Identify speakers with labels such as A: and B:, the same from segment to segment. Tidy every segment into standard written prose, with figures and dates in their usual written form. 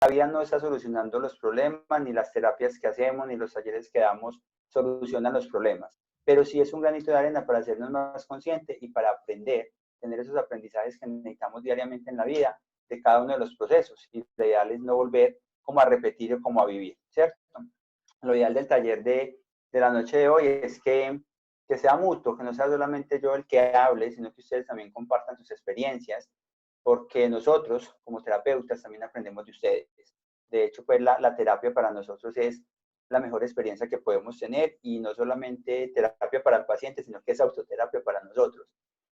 A: vida no está solucionando los problemas, ni las terapias que hacemos, ni los talleres que damos solucionan los problemas, pero sí es un granito de arena para hacernos más conscientes y para aprender, tener esos aprendizajes que necesitamos diariamente en la vida de cada uno de los procesos. Y lo ideal es no volver como a repetir o como a vivir, ¿cierto? Lo ideal del taller de la noche de hoy es que sea mutuo, que no sea solamente yo el que hable, sino que ustedes también compartan sus experiencias, porque nosotros como terapeutas también aprendemos de ustedes. De hecho, pues la terapia para nosotros es la mejor experiencia que podemos tener y no solamente terapia para el paciente, sino que es autoterapia para nosotros.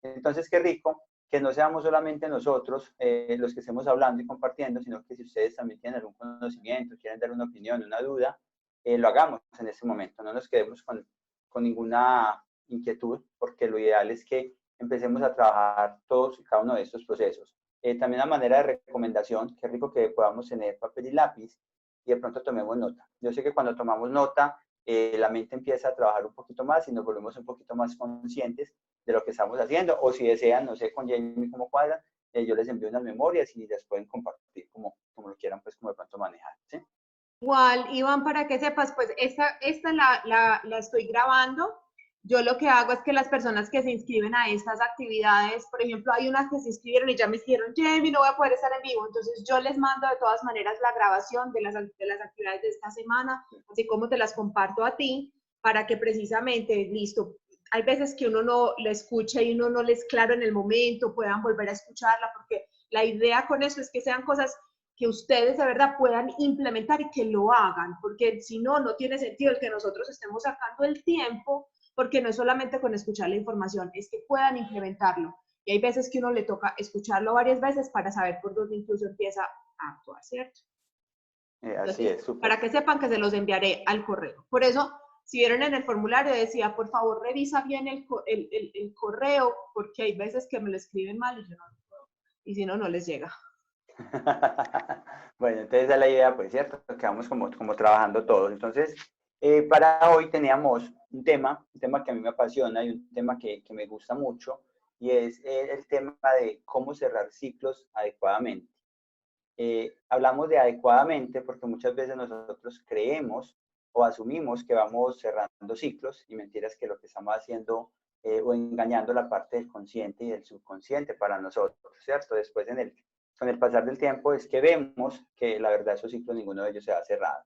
A: Entonces, qué rico que no seamos solamente nosotros los que estemos hablando y compartiendo, sino que si ustedes también tienen algún conocimiento, quieren dar una opinión, una duda, lo hagamos en este momento. No nos quedemos con ninguna inquietud, porque lo ideal es que empecemos a trabajar todos y cada uno de estos procesos. También a manera de recomendación, qué rico que podamos tener papel y lápiz y de pronto tomemos nota. Yo sé que cuando tomamos nota, la mente empieza a trabajar un poquito más y nos volvemos un poquito más conscientes de lo que estamos haciendo, o si desean, no sé, con Jamie cómo cuadran, yo les envío unas memorias y las pueden compartir como lo quieran, pues como de pronto manejar, ¿sí?
B: Igual, Iván, para que sepas, pues esta la estoy grabando. Yo lo que hago es que las personas que se inscriben a estas actividades, por ejemplo, hay unas que se inscribieron y ya me dijeron, Jamie, no voy a poder estar en vivo. Entonces yo les mando de todas maneras la grabación de las actividades de esta semana, así como te las comparto a ti, para que precisamente, listo, hay veces que uno no la escucha y uno no les claro en el momento, puedan volver a escucharla, porque la idea con eso es que sean cosas que ustedes de verdad puedan implementar y que lo hagan, porque si no, no tiene sentido el que nosotros estemos sacando el tiempo, porque no es solamente con escuchar la información, es que puedan implementarlo. Y hay veces que uno le toca escucharlo varias veces para saber por dónde incluso empieza a actuar, ¿cierto?
A: Así
B: Entonces,
A: es, súper.
B: para que sepan que se los enviaré al correo. Por eso, si vieron en el formulario, decía, por favor, revisa bien el correo, porque hay veces que me lo escriben mal y yo no lo puedo. Y si no, no les llega.
A: Bueno, entonces esa es la idea, pues, ¿cierto? Que vamos como trabajando todos. Entonces, para hoy teníamos un tema que a mí me apasiona y un tema que me gusta mucho, y es el tema de cómo cerrar ciclos adecuadamente. Hablamos de adecuadamente porque muchas veces nosotros creemos o asumimos que vamos cerrando ciclos y mentiras que lo que estamos haciendo o engañando la parte del consciente y del subconsciente para nosotros, ¿cierto? Después con el pasar del tiempo es que vemos que la verdad esos ciclos ninguno de ellos se ha cerrado.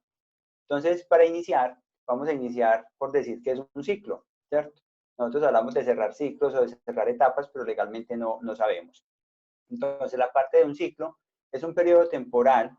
A: Entonces, para iniciar, vamos a iniciar por decir que es un ciclo, ¿cierto? Nosotros hablamos de cerrar ciclos o de cerrar etapas, pero legalmente no sabemos. Entonces, la parte de un ciclo es un periodo temporal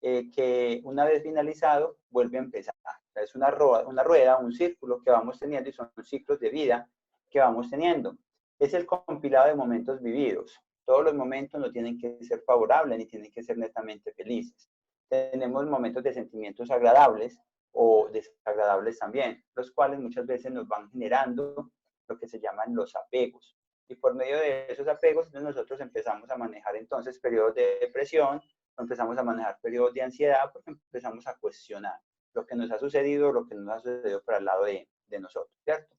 A: que una vez finalizado vuelve a empezar. O sea, es una rueda, un círculo que vamos teniendo y son ciclos de vida que vamos teniendo. Es el compilado de momentos vividos. Todos los momentos no tienen que ser favorables ni tienen que ser netamente felices. Tenemos momentos de sentimientos agradables o desagradables también, los cuales muchas veces nos van generando lo que se llaman los apegos. Y por medio de esos apegos nosotros empezamos a manejar entonces periodos de depresión, empezamos a manejar periodos de ansiedad porque empezamos a cuestionar lo que nos ha sucedido, lo que nos ha sucedido para el lado de nosotros, ¿cierto?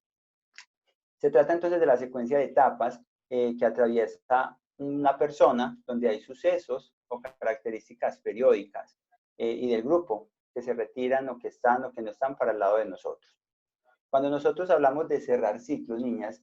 A: Se trata entonces de la secuencia de etapas que atraviesa una persona donde hay sucesos o características periódicas y del grupo que se retiran o que están o que no están para el lado de nosotros. Cuando nosotros hablamos de cerrar ciclos, niñas,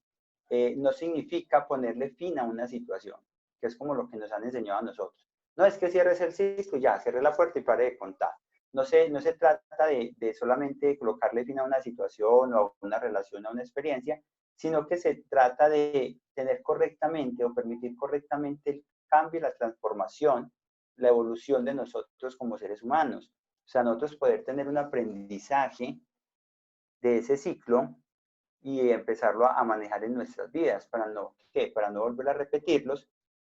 A: no significa ponerle fin a una situación, que es como lo que nos han enseñado a nosotros. No es que cierres el ciclo y ya, cierre la puerta y pare de contar. No se trata de solamente colocarle fin a una situación o a una relación, a una experiencia, sino que se trata de tener correctamente o permitir correctamente el cambio y la transformación, la evolución de nosotros como seres humanos. O sea, nosotros poder tener un aprendizaje de ese ciclo y empezarlo a manejar en nuestras vidas para ¿qué? Para no volver a repetirlos,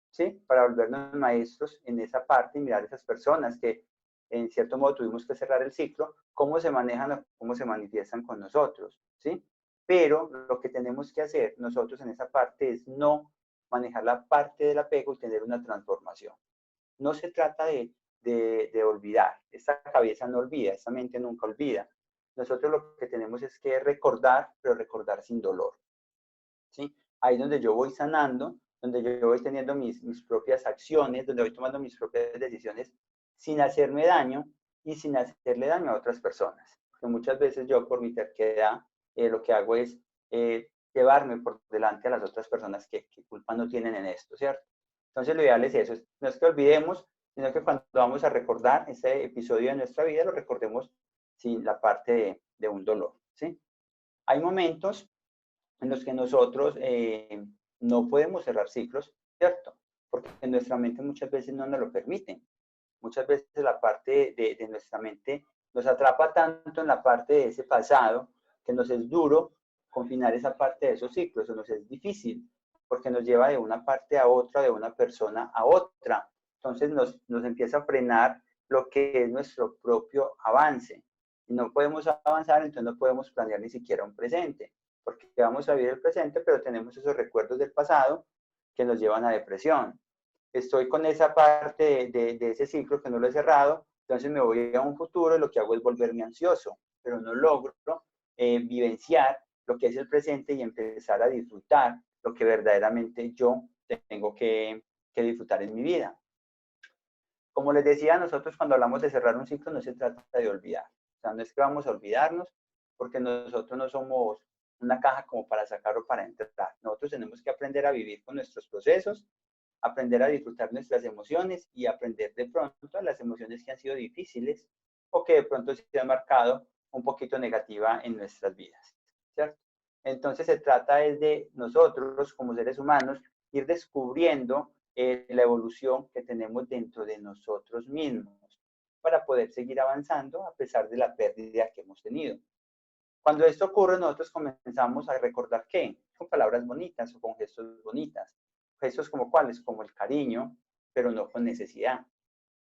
A: ¿sí? Para volvernos maestros en esa parte y mirar a esas personas que en cierto modo tuvimos que cerrar el ciclo, cómo se manejan o cómo se manifiestan con nosotros, ¿sí? Pero lo que tenemos que hacer nosotros en esa parte es no manejar la parte del apego y tener una transformación. No se trata de olvidar, esta cabeza no olvida, esta mente nunca olvida. Nosotros lo que tenemos es que recordar, pero recordar sin dolor, ¿sí? Ahí es donde yo voy sanando, donde yo voy teniendo mis propias acciones, donde voy tomando mis propias decisiones sin hacerme daño y sin hacerle daño a otras personas. Porque muchas veces yo por mi terquedad lo que hago es llevarme por delante a las otras personas que culpa no tienen en esto, ¿cierto? Entonces lo ideal es eso, no es que olvidemos, sino que cuando vamos a recordar ese episodio de nuestra vida, lo recordemos sin la parte de un dolor, ¿sí? Hay momentos en los que nosotros no podemos cerrar ciclos, ¿cierto? Porque nuestra mente muchas veces no nos lo permite. Muchas veces la parte de nuestra mente nos atrapa tanto en la parte de ese pasado que nos es duro confinar esa parte de esos ciclos, o nos es difícil, porque nos lleva de una parte a otra, de una persona a otra. Entonces nos empieza a frenar lo que es nuestro propio avance. Y no podemos avanzar, entonces no podemos planear ni siquiera un presente, porque vamos a vivir el presente, pero tenemos esos recuerdos del pasado que nos llevan a depresión. Estoy con esa parte de ese ciclo que no lo he cerrado, entonces me voy a un futuro y lo que hago es volverme ansioso, pero no logro vivenciar lo que es el presente y empezar a disfrutar lo que verdaderamente yo tengo que disfrutar en mi vida. Como les decía, nosotros cuando hablamos de cerrar un ciclo no se trata de olvidar. O sea, no es que vamos a olvidarnos porque nosotros no somos una caja como para sacar o para entrar. Nosotros tenemos que aprender a vivir con nuestros procesos, aprender a disfrutar nuestras emociones y aprender de pronto las emociones que han sido difíciles o que de pronto se han marcado un poquito negativa en nuestras vidas, ¿cierto? Entonces se trata de nosotros como seres humanos ir descubriendo la evolución que tenemos dentro de nosotros mismos para poder seguir avanzando a pesar de la pérdida que hemos tenido. Cuando esto ocurre, nosotros comenzamos a recordar ¿qué? Con palabras bonitas o con gestos bonitas. Gestos como cuáles, como el cariño, pero no con necesidad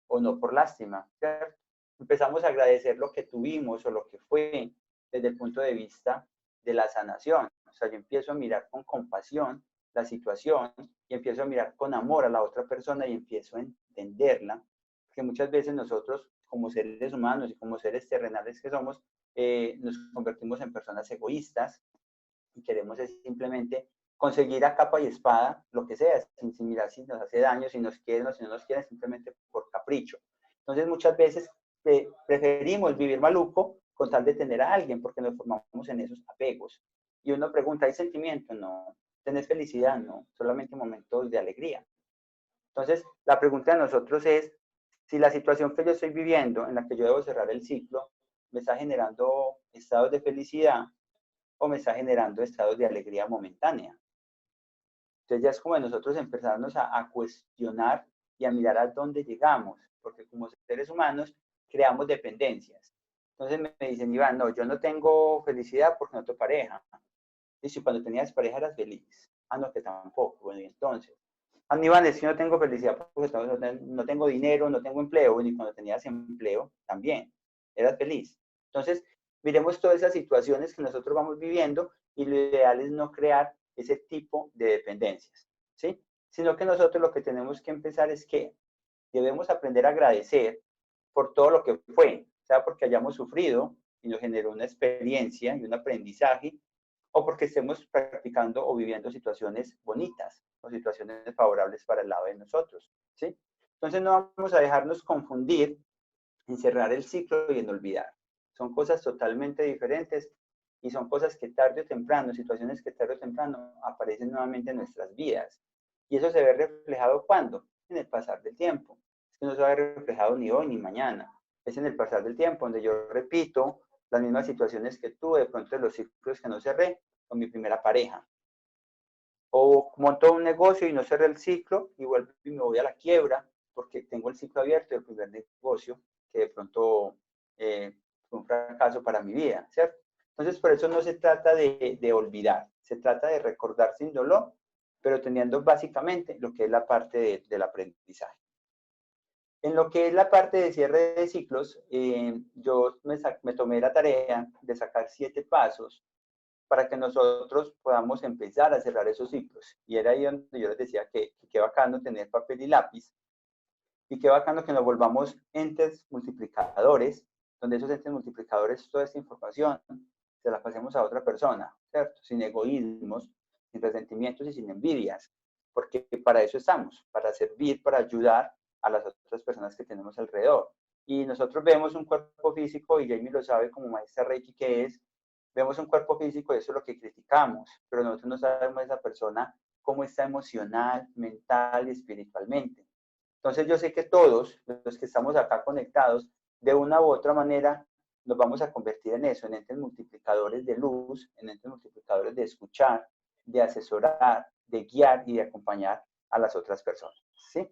A: o no por lástima, ¿cierto? Empezamos a agradecer lo que tuvimos o lo que fue desde el punto de vista de la sanación. O sea, yo empiezo a mirar con compasión la situación y empiezo a mirar con amor a la otra persona y empiezo a entenderla, porque muchas veces nosotros como seres humanos y como seres terrenales que somos, nos convertimos en personas egoístas y queremos simplemente conseguir a capa y espada lo que sea, sin mirar si nos hace daño, si nos quieren o si no nos quieren, simplemente por capricho. Entonces muchas veces preferimos vivir maluco con tal de tener a alguien porque nos formamos en esos apegos. Y uno pregunta, ¿hay sentimiento? No. ¿Tenés felicidad? No. Solamente momentos de alegría. Entonces, la pregunta de nosotros es, si la situación que yo estoy viviendo, en la que yo debo cerrar el ciclo, me está generando estados de felicidad o me está generando estados de alegría momentánea. Entonces ya es como de nosotros empezarnos a cuestionar y a mirar a dónde llegamos, porque como seres humanos creamos dependencias. Entonces me dicen, Iván, no, yo no tengo felicidad porque no tengo pareja. Y si cuando tenías pareja eras feliz. Ah, no, que tampoco. Bueno, y entonces. Ah, no, Iván, es que no tengo felicidad porque no tengo dinero, no tengo empleo. Y cuando tenías empleo también eras feliz. Entonces, miremos todas esas situaciones que nosotros vamos viviendo y lo ideal es no crear ese tipo de dependencias, ¿sí? Sino que nosotros lo que tenemos que empezar es que debemos aprender a agradecer por todo lo que fue, sea porque hayamos sufrido y nos generó una experiencia y un aprendizaje, o porque estemos practicando o viviendo situaciones bonitas o situaciones favorables para el lado de nosotros, ¿sí? Entonces no vamos a dejarnos confundir en cerrar el ciclo y en olvidar. Son cosas totalmente diferentes y son cosas que tarde o temprano, situaciones que tarde o temprano aparecen nuevamente en nuestras vidas. Y eso se ve reflejado ¿cuándo? En el pasar del tiempo. Es que no se ve reflejado ni hoy ni mañana. Es en el pasar del tiempo donde yo repito las mismas situaciones que tuve, de pronto de los ciclos que no cerré con mi primera pareja. O monto un negocio y no cerré el ciclo y vuelvo y me voy a la quiebra porque tengo el ciclo abierto del primer negocio que de pronto fue un fracaso para mi vida, ¿cierto? Entonces, por eso no se trata de olvidar, se trata de recordar sin dolor, pero teniendo básicamente lo que es la parte del aprendizaje. En lo que es la parte de cierre de ciclos, yo me tomé la tarea de sacar 7 pasos para que nosotros podamos empezar a cerrar esos ciclos. Y era ahí donde yo les decía que qué bacano tener papel y lápiz y qué bacano que nos volvamos entes multiplicadores, donde esos entes multiplicadores, toda esta información, se la pasemos a otra persona, ¿cierto? Sin egoísmos, sin resentimientos y sin envidias, porque para eso estamos, para servir, para ayudar a las otras personas que tenemos alrededor. Y nosotros vemos un cuerpo físico, y Jamie lo sabe como maestra Reiki que es, vemos un cuerpo físico y eso es lo que criticamos, pero nosotros no sabemos esa persona cómo está emocional, mental y espiritualmente. Entonces yo sé que todos los que estamos acá conectados, de una u otra manera, nos vamos a convertir en eso, en entes multiplicadores de luz, en entes multiplicadores de escuchar, de asesorar, de guiar y de acompañar a las otras personas, ¿sí?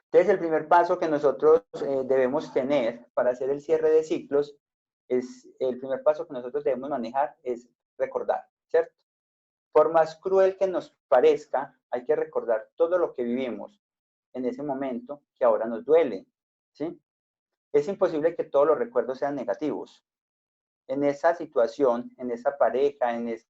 A: Entonces el primer paso que nosotros debemos tener para hacer el cierre de ciclos, el primer paso que nosotros debemos manejar es recordar, ¿cierto? Por más cruel que nos parezca, hay que recordar todo lo que vivimos en ese momento que ahora nos duele, ¿sí? Es imposible que todos los recuerdos sean negativos. En esa situación, en esa pareja, en ese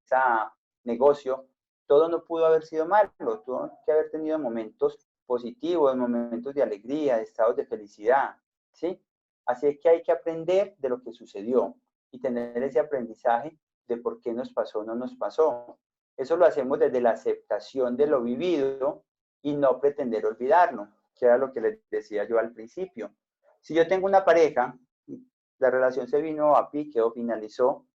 A: negocio, todo no pudo haber sido malo, tuvo que haber tenido momentos positivos, momentos de alegría, de estados de felicidad, ¿sí? Así que hay que aprender de lo que sucedió y tener ese aprendizaje de por qué nos pasó o no nos pasó. Eso lo hacemos desde la aceptación de lo vivido y no pretender olvidarlo, que era lo que les decía yo al principio. Si yo tengo una pareja, la relación se vino a pique o finalizó,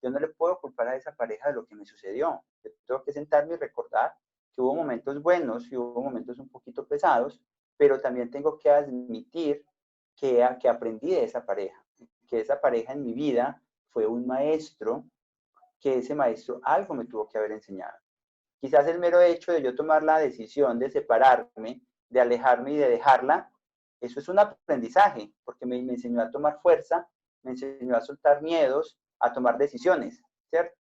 A: yo no le puedo culpar a esa pareja de lo que me sucedió. Yo tengo que sentarme y recordar que hubo momentos buenos y hubo momentos un poquito pesados, pero también tengo que admitir que aprendí de esa pareja, que esa pareja en mi vida fue un maestro, que ese maestro algo me tuvo que haber enseñado. Quizás el mero hecho de yo tomar la decisión de separarme, de alejarme y de dejarla, eso es un aprendizaje, porque me enseñó a tomar fuerza, me enseñó a soltar miedos, a tomar decisiones, ¿cierto?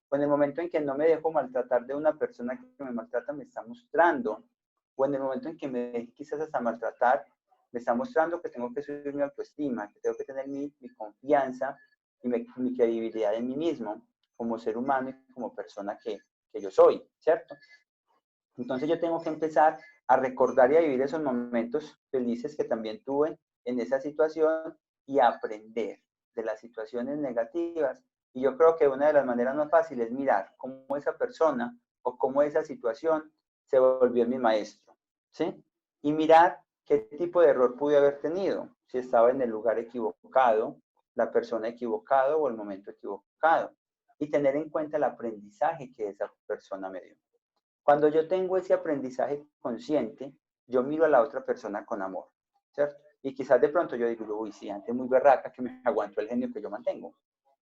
A: O en el momento en que no me dejo maltratar de una persona que me maltrata, me está mostrando, o en el momento en que me deje quizás hasta maltratar, me está mostrando que tengo que subir mi autoestima, que tengo que tener mi confianza y mi credibilidad en mí mismo, como ser humano y como persona que yo soy, ¿cierto? Entonces yo tengo que empezar a recordar y a vivir esos momentos felices que también tuve en esa situación y a aprender de las situaciones negativas. Y yo creo que una de las maneras más fáciles es mirar cómo esa persona o cómo esa situación se volvió mi maestro, ¿sí? Y mirar qué tipo de error pude haber tenido, si estaba en el lugar equivocado, la persona equivocada o el momento equivocado. Y tener en cuenta el aprendizaje que esa persona me dio. Cuando yo tengo ese aprendizaje consciente, yo miro a la otra persona con amor, ¿cierto? Y quizás de pronto yo digo, uy, sí, antes muy berraca que me aguantó el genio que yo mantengo,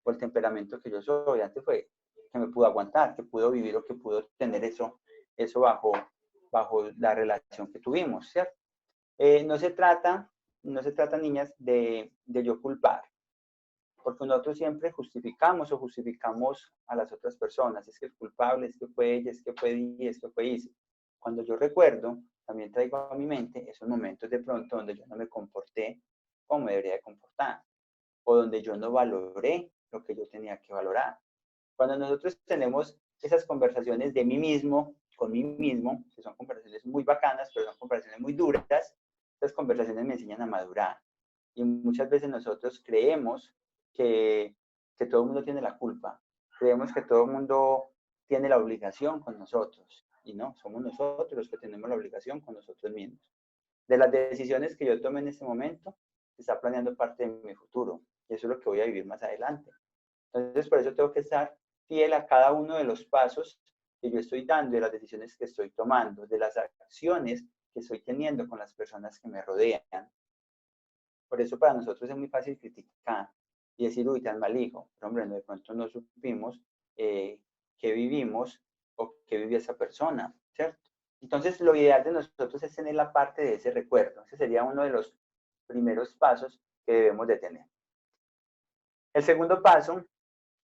A: o el temperamento que yo soy, antes fue que me pudo aguantar, que pudo vivir o que pudo tener eso bajo la relación que tuvimos, ¿cierto? No se trata, niñas, de yo culpar, porque nosotros siempre justificamos a las otras personas, es que el culpable, es que fue ella, es que fue ella, es que fue Isa. Cuando yo recuerdo, también traigo a mi mente esos momentos de pronto donde yo no me comporté como me debería de comportar, o donde yo no valoré lo que yo tenía que valorar. Cuando nosotros tenemos esas conversaciones de mí mismo, con mí mismo, que son conversaciones muy bacanas, pero son conversaciones muy duras, esas conversaciones me enseñan a madurar. Y muchas veces nosotros creemos que, que todo el mundo tiene la culpa, creemos que todo el mundo tiene la obligación con nosotros, y no, somos nosotros los que tenemos la obligación con nosotros mismos. De las decisiones que yo tome en este momento, se está planeando parte de mi futuro, y eso es lo que voy a vivir más adelante. Entonces, por eso tengo que estar fiel a cada uno de los pasos que yo estoy dando, de las decisiones que estoy tomando, de las acciones que estoy teniendo con las personas que me rodean. Por eso para nosotros es muy fácil criticar y decir, uy, tan mal hijo. Pero hombre, no, de pronto no supimos qué vivimos o qué vivió esa persona, ¿cierto? Entonces, lo ideal de nosotros es tener la parte de ese recuerdo. Ese sería uno de los primeros pasos que debemos de tener. El segundo paso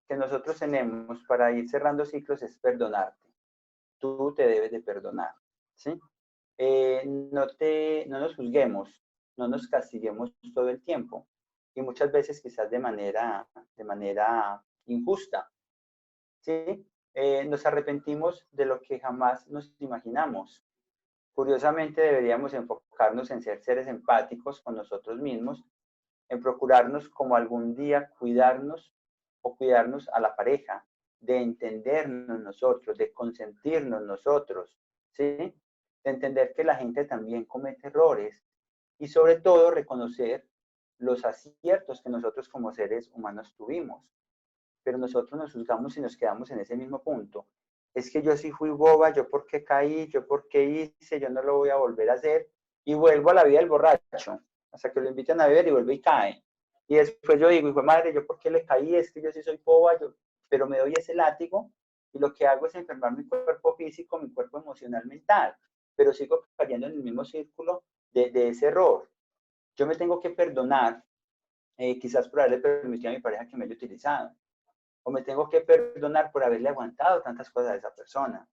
A: que nosotros tenemos para ir cerrando ciclos es perdonarte. Tú te debes de perdonar, ¿sí? No nos juzguemos, no nos castiguemos todo el tiempo y muchas veces quizás de manera injusta, ¿sí? Nos arrepentimos de lo que jamás nos imaginamos. Curiosamente deberíamos enfocarnos en ser seres empáticos con nosotros mismos, en procurarnos como algún día cuidarnos o cuidarnos a la pareja, de entendernos nosotros, de consentirnos nosotros, ¿sí? De entender que la gente también comete errores Y sobre todo reconocer los aciertos que nosotros como seres humanos tuvimos. Pero nosotros nos juzgamos y nos quedamos en ese mismo punto. Es que yo sí fui boba, yo por qué caí, yo por qué hice, yo no lo voy a volver a hacer. Y vuelvo a la vida del borracho, hasta que lo invitan a beber y vuelve y cae. Y después yo digo, hijo de madre, yo por qué le caí, es que yo sí soy boba, pero me doy ese látigo y lo que hago es enfermar mi cuerpo físico, mi cuerpo emocional, mental, pero sigo cayendo en el mismo círculo de ese error. Yo me tengo que perdonar, quizás por haberle permitido a mi pareja que me haya utilizado, o me tengo que perdonar por haberle aguantado tantas cosas a esa persona,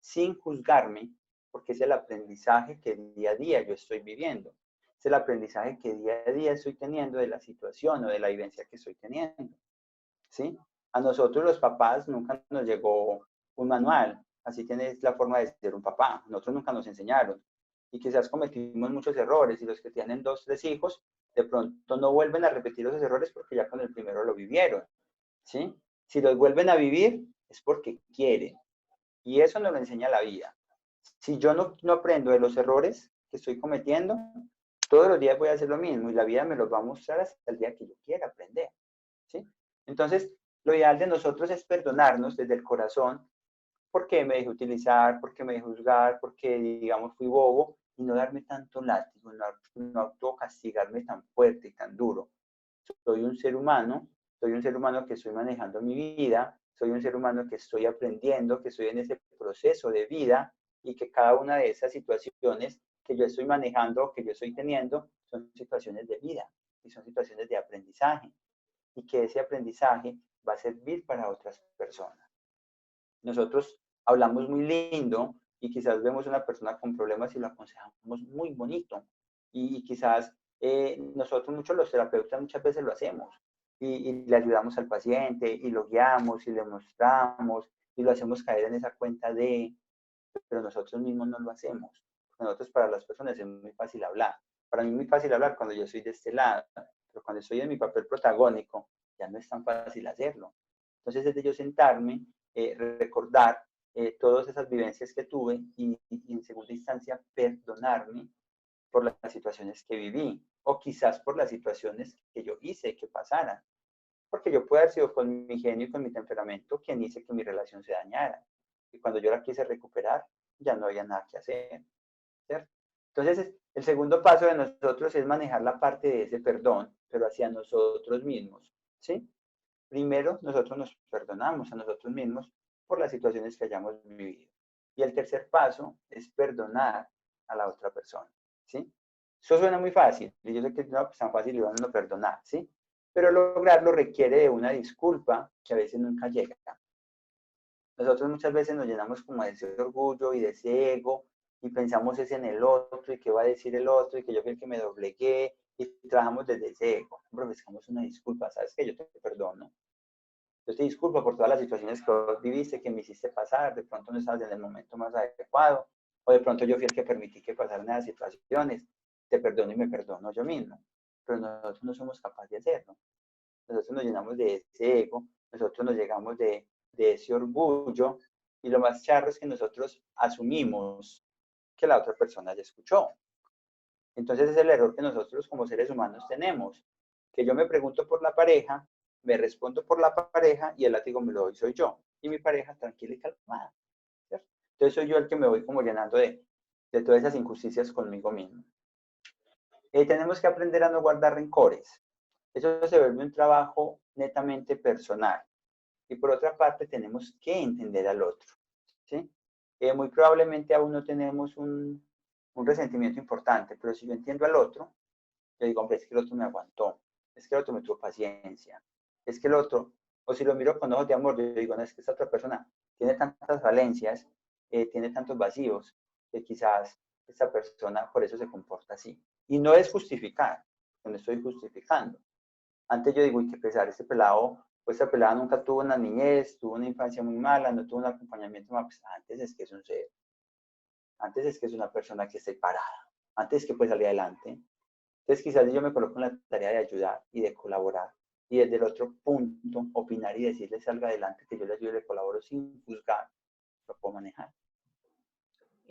A: sin juzgarme, porque es el aprendizaje que día a día yo estoy viviendo, es el aprendizaje que día a día estoy teniendo de la situación o de la vivencia que estoy teniendo, ¿sí? A nosotros los papás nunca nos llegó un manual, así tienes la forma de ser un papá, nosotros nunca nos enseñaron, y quizás cometimos muchos errores, y los que tienen 2, 3 hijos, de pronto no vuelven a repetir esos errores porque ya con el primero lo vivieron, ¿sí? Si los vuelven a vivir es porque quieren, y eso nos lo enseña la vida. Si yo no aprendo de los errores que estoy cometiendo, todos los días voy a hacer lo mismo y la vida me los va a mostrar hasta el día que yo quiera aprender, ¿sí? Entonces, lo ideal de nosotros es perdonarnos desde el corazón porque me dejé utilizar, porque me dejé juzgar, porque, digamos, fui bobo y no darme tanto látigo, no autocastigarme tan fuerte y tan duro. Soy un ser humano que estoy manejando mi vida, soy un ser humano que estoy aprendiendo, que estoy en ese proceso de vida y que cada una de esas situaciones que yo estoy manejando, que yo estoy teniendo, son situaciones de vida y son situaciones de aprendizaje y que ese aprendizaje va a servir para otras personas. Nosotros hablamos muy lindo y quizás vemos una persona con problemas y lo aconsejamos muy bonito y quizás nosotros muchos los terapeutas muchas veces lo hacemos y le ayudamos al paciente y lo guiamos y le mostramos y lo hacemos caer en esa cuenta de, pero nosotros mismos no lo hacemos. Nosotros para las personas es muy fácil hablar. Para mí es muy fácil hablar cuando yo soy de este lado, pero cuando estoy en mi papel protagónico ya no es tan fácil hacerlo. Entonces es de yo sentarme, recordar todas esas vivencias que tuve y en segunda instancia perdonarme por las situaciones que viví o quizás por las situaciones que yo hice que pasaran. Porque yo puedo haber sido con mi genio y con mi temperamento quien hice que mi relación se dañara. Y cuando yo la quise recuperar, ya no había nada que hacer, ¿cierto? Entonces, el segundo paso de nosotros es manejar la parte de ese perdón, pero hacia nosotros mismos, ¿sí? Primero, nosotros nos perdonamos a nosotros mismos por las situaciones que hayamos vivido. Y el tercer paso es perdonar a la otra persona, ¿sí? Eso suena muy fácil, y yo sé que no es tan fácil y van a perdonar, ¿sí? Pero lograrlo requiere de una disculpa que a veces nunca llega. Nosotros muchas veces nos llenamos como de ese orgullo y de ese ego y pensamos es en el otro y qué va a decir el otro y que yo fui el que me doblegué y trabajamos desde ese ego. Buscamos una disculpa, ¿sabes qué? Yo te perdono. Yo te disculpo por todas las situaciones que vos viviste, que me hiciste pasar, de pronto no estabas en el momento más adecuado, o de pronto yo fui el que permití que pasaran esas situaciones, te perdono y me perdono yo mismo, pero nosotros no somos capaces de hacerlo. Nosotros nos llenamos de ese ego, nosotros nos llegamos de ese orgullo, y lo más charro es que nosotros asumimos que la otra persona ya escuchó. Entonces es el error que nosotros como seres humanos tenemos, que yo me pregunto por la pareja, me respondo por la pareja y el látigo me lo doy soy yo. Y mi pareja tranquila y calmada, ¿cierto? Entonces soy yo el que me voy como llenando de todas esas injusticias conmigo mismo. Tenemos que aprender a no guardar rencores. Eso se vuelve un trabajo netamente personal. Y por otra parte tenemos que entender al otro, ¿sí? Muy probablemente aún no tenemos un resentimiento importante, pero si yo entiendo al otro, yo digo, hombre, es que el otro me aguantó, es que el otro me tuvo paciencia, es que el otro, o si lo miro con ojos de amor, yo digo, no, es que esta otra persona tiene tantas falencias, tiene tantos vacíos, que quizás esta persona por eso se comporta así. Y no es justificar, no estoy justificando. Antes yo digo, uy, qué pesar, este pelado, pues esta pelada nunca tuvo una niñez, tuvo una infancia muy mala, no tuvo un acompañamiento más, pues antes es que es un ser, antes es que es una persona que esté parada, antes es que puede salir adelante. Entonces quizás yo me coloco en la tarea de ayudar y de colaborar y desde el otro punto opinar y decirle salga adelante, que yo le ayudo y le colaboro sin juzgar, lo puedo manejar.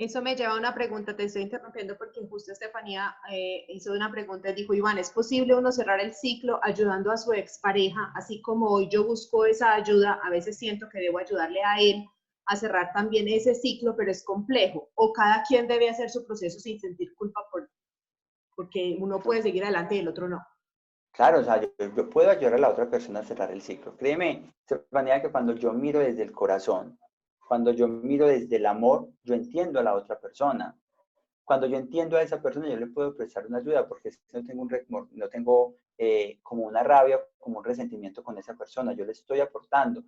B: Eso me lleva a una pregunta, te estoy interrumpiendo porque justo Estefanía hizo una pregunta y dijo, Iván, ¿es posible uno cerrar el ciclo ayudando a su expareja? Así como hoy yo busco esa ayuda, a veces siento que debo ayudarle a él a cerrar también ese ciclo, pero es complejo. O cada quien debe hacer su proceso sin sentir culpa porque uno puede seguir adelante y el otro no.
A: Claro, o sea, yo puedo ayudar a la otra persona a cerrar el ciclo. Créeme, de manera que cuando yo miro desde el corazón, cuando yo miro desde el amor, yo entiendo a la otra persona. Cuando yo entiendo a esa persona, yo le puedo prestar una ayuda porque no tengo, no tengo como una rabia, como un resentimiento con esa persona. Yo le estoy aportando.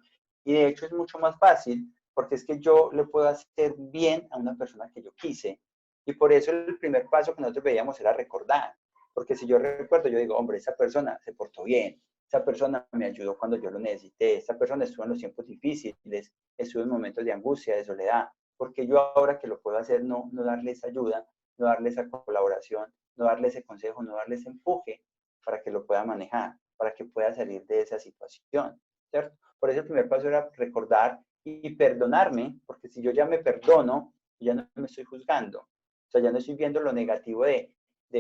A: Y de hecho es mucho más fácil porque es que yo le puedo hacer bien a una persona que yo quise. Y por eso el primer paso que nosotros veíamos era recordar. Porque si yo recuerdo, yo digo, hombre, esa persona se portó bien, esa persona me ayudó cuando yo lo necesité, esa persona estuvo en los tiempos difíciles, estuvo en momentos de angustia, de soledad, porque yo ahora que lo puedo hacer, no darle esa ayuda, no darle esa colaboración, no darle ese consejo, no darle ese empuje para que lo pueda manejar, para que pueda salir de esa situación, ¿cierto? Por eso el primer paso era recordar y perdonarme, porque si yo ya me perdono, ya no me estoy juzgando, o sea, ya no estoy viendo lo negativo de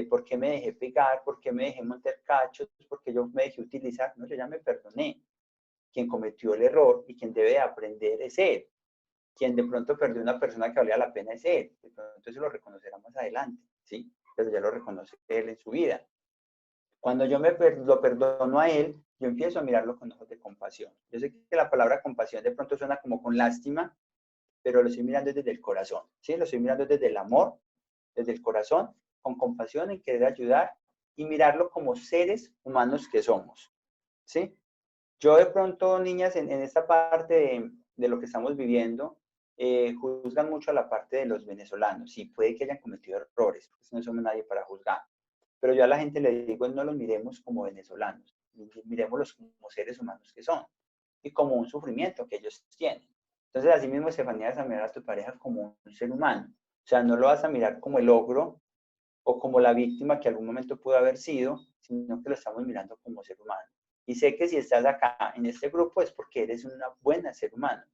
A: por qué me dejé pegar, por qué me dejé montar cachos, por qué yo me dejé utilizar, no, yo ya me perdoné. Quien cometió el error y quien debe aprender es él. Quien de pronto perdió una persona que valía la pena es él. De pronto eso lo reconocerá más adelante, ¿sí? Pero ya lo reconoce él en su vida. Cuando yo lo perdono a él, yo empiezo a mirarlo con ojos de compasión. Yo sé que la palabra compasión de pronto suena como con lástima, pero lo estoy mirando desde el corazón, ¿sí? Lo estoy mirando desde el amor, desde el corazón, con compasión en querer ayudar y mirarlo como seres humanos que somos, ¿sí? Yo de pronto, niñas, en esta parte de lo que estamos viviendo, juzgan mucho a la parte de los venezolanos. Sí, puede que hayan cometido errores, porque no somos nadie para juzgar. Pero yo a la gente le digo, no los miremos como venezolanos, miremoslos como seres humanos que son y como un sufrimiento que ellos tienen. Entonces, así mismo, Estefanía, vas a mirar a tu pareja como un ser humano. O sea, no lo vas a mirar como el ogro o como la víctima que algún momento pudo haber sido, sino que lo estamos mirando como ser humano. Y sé que si estás acá en este grupo es porque eres una buena ser humano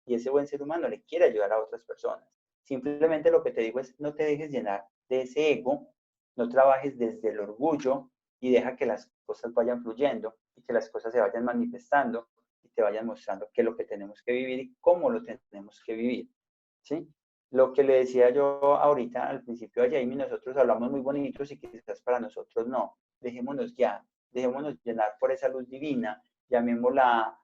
A: y ese buen ser humano le quiere ayudar a otras personas. Simplemente lo que te digo es no te dejes llenar de ese ego, no trabajes desde el orgullo y deja que las cosas vayan fluyendo y que las cosas se vayan manifestando y te vayan mostrando qué es lo que tenemos que vivir y cómo lo tenemos que vivir. ¿Sí? Lo que le decía yo ahorita al principio a Jamie, nosotros hablamos muy bonitos y quizás para nosotros no. Dejémonos ya, dejémonos llenar por esa luz divina, llamémosla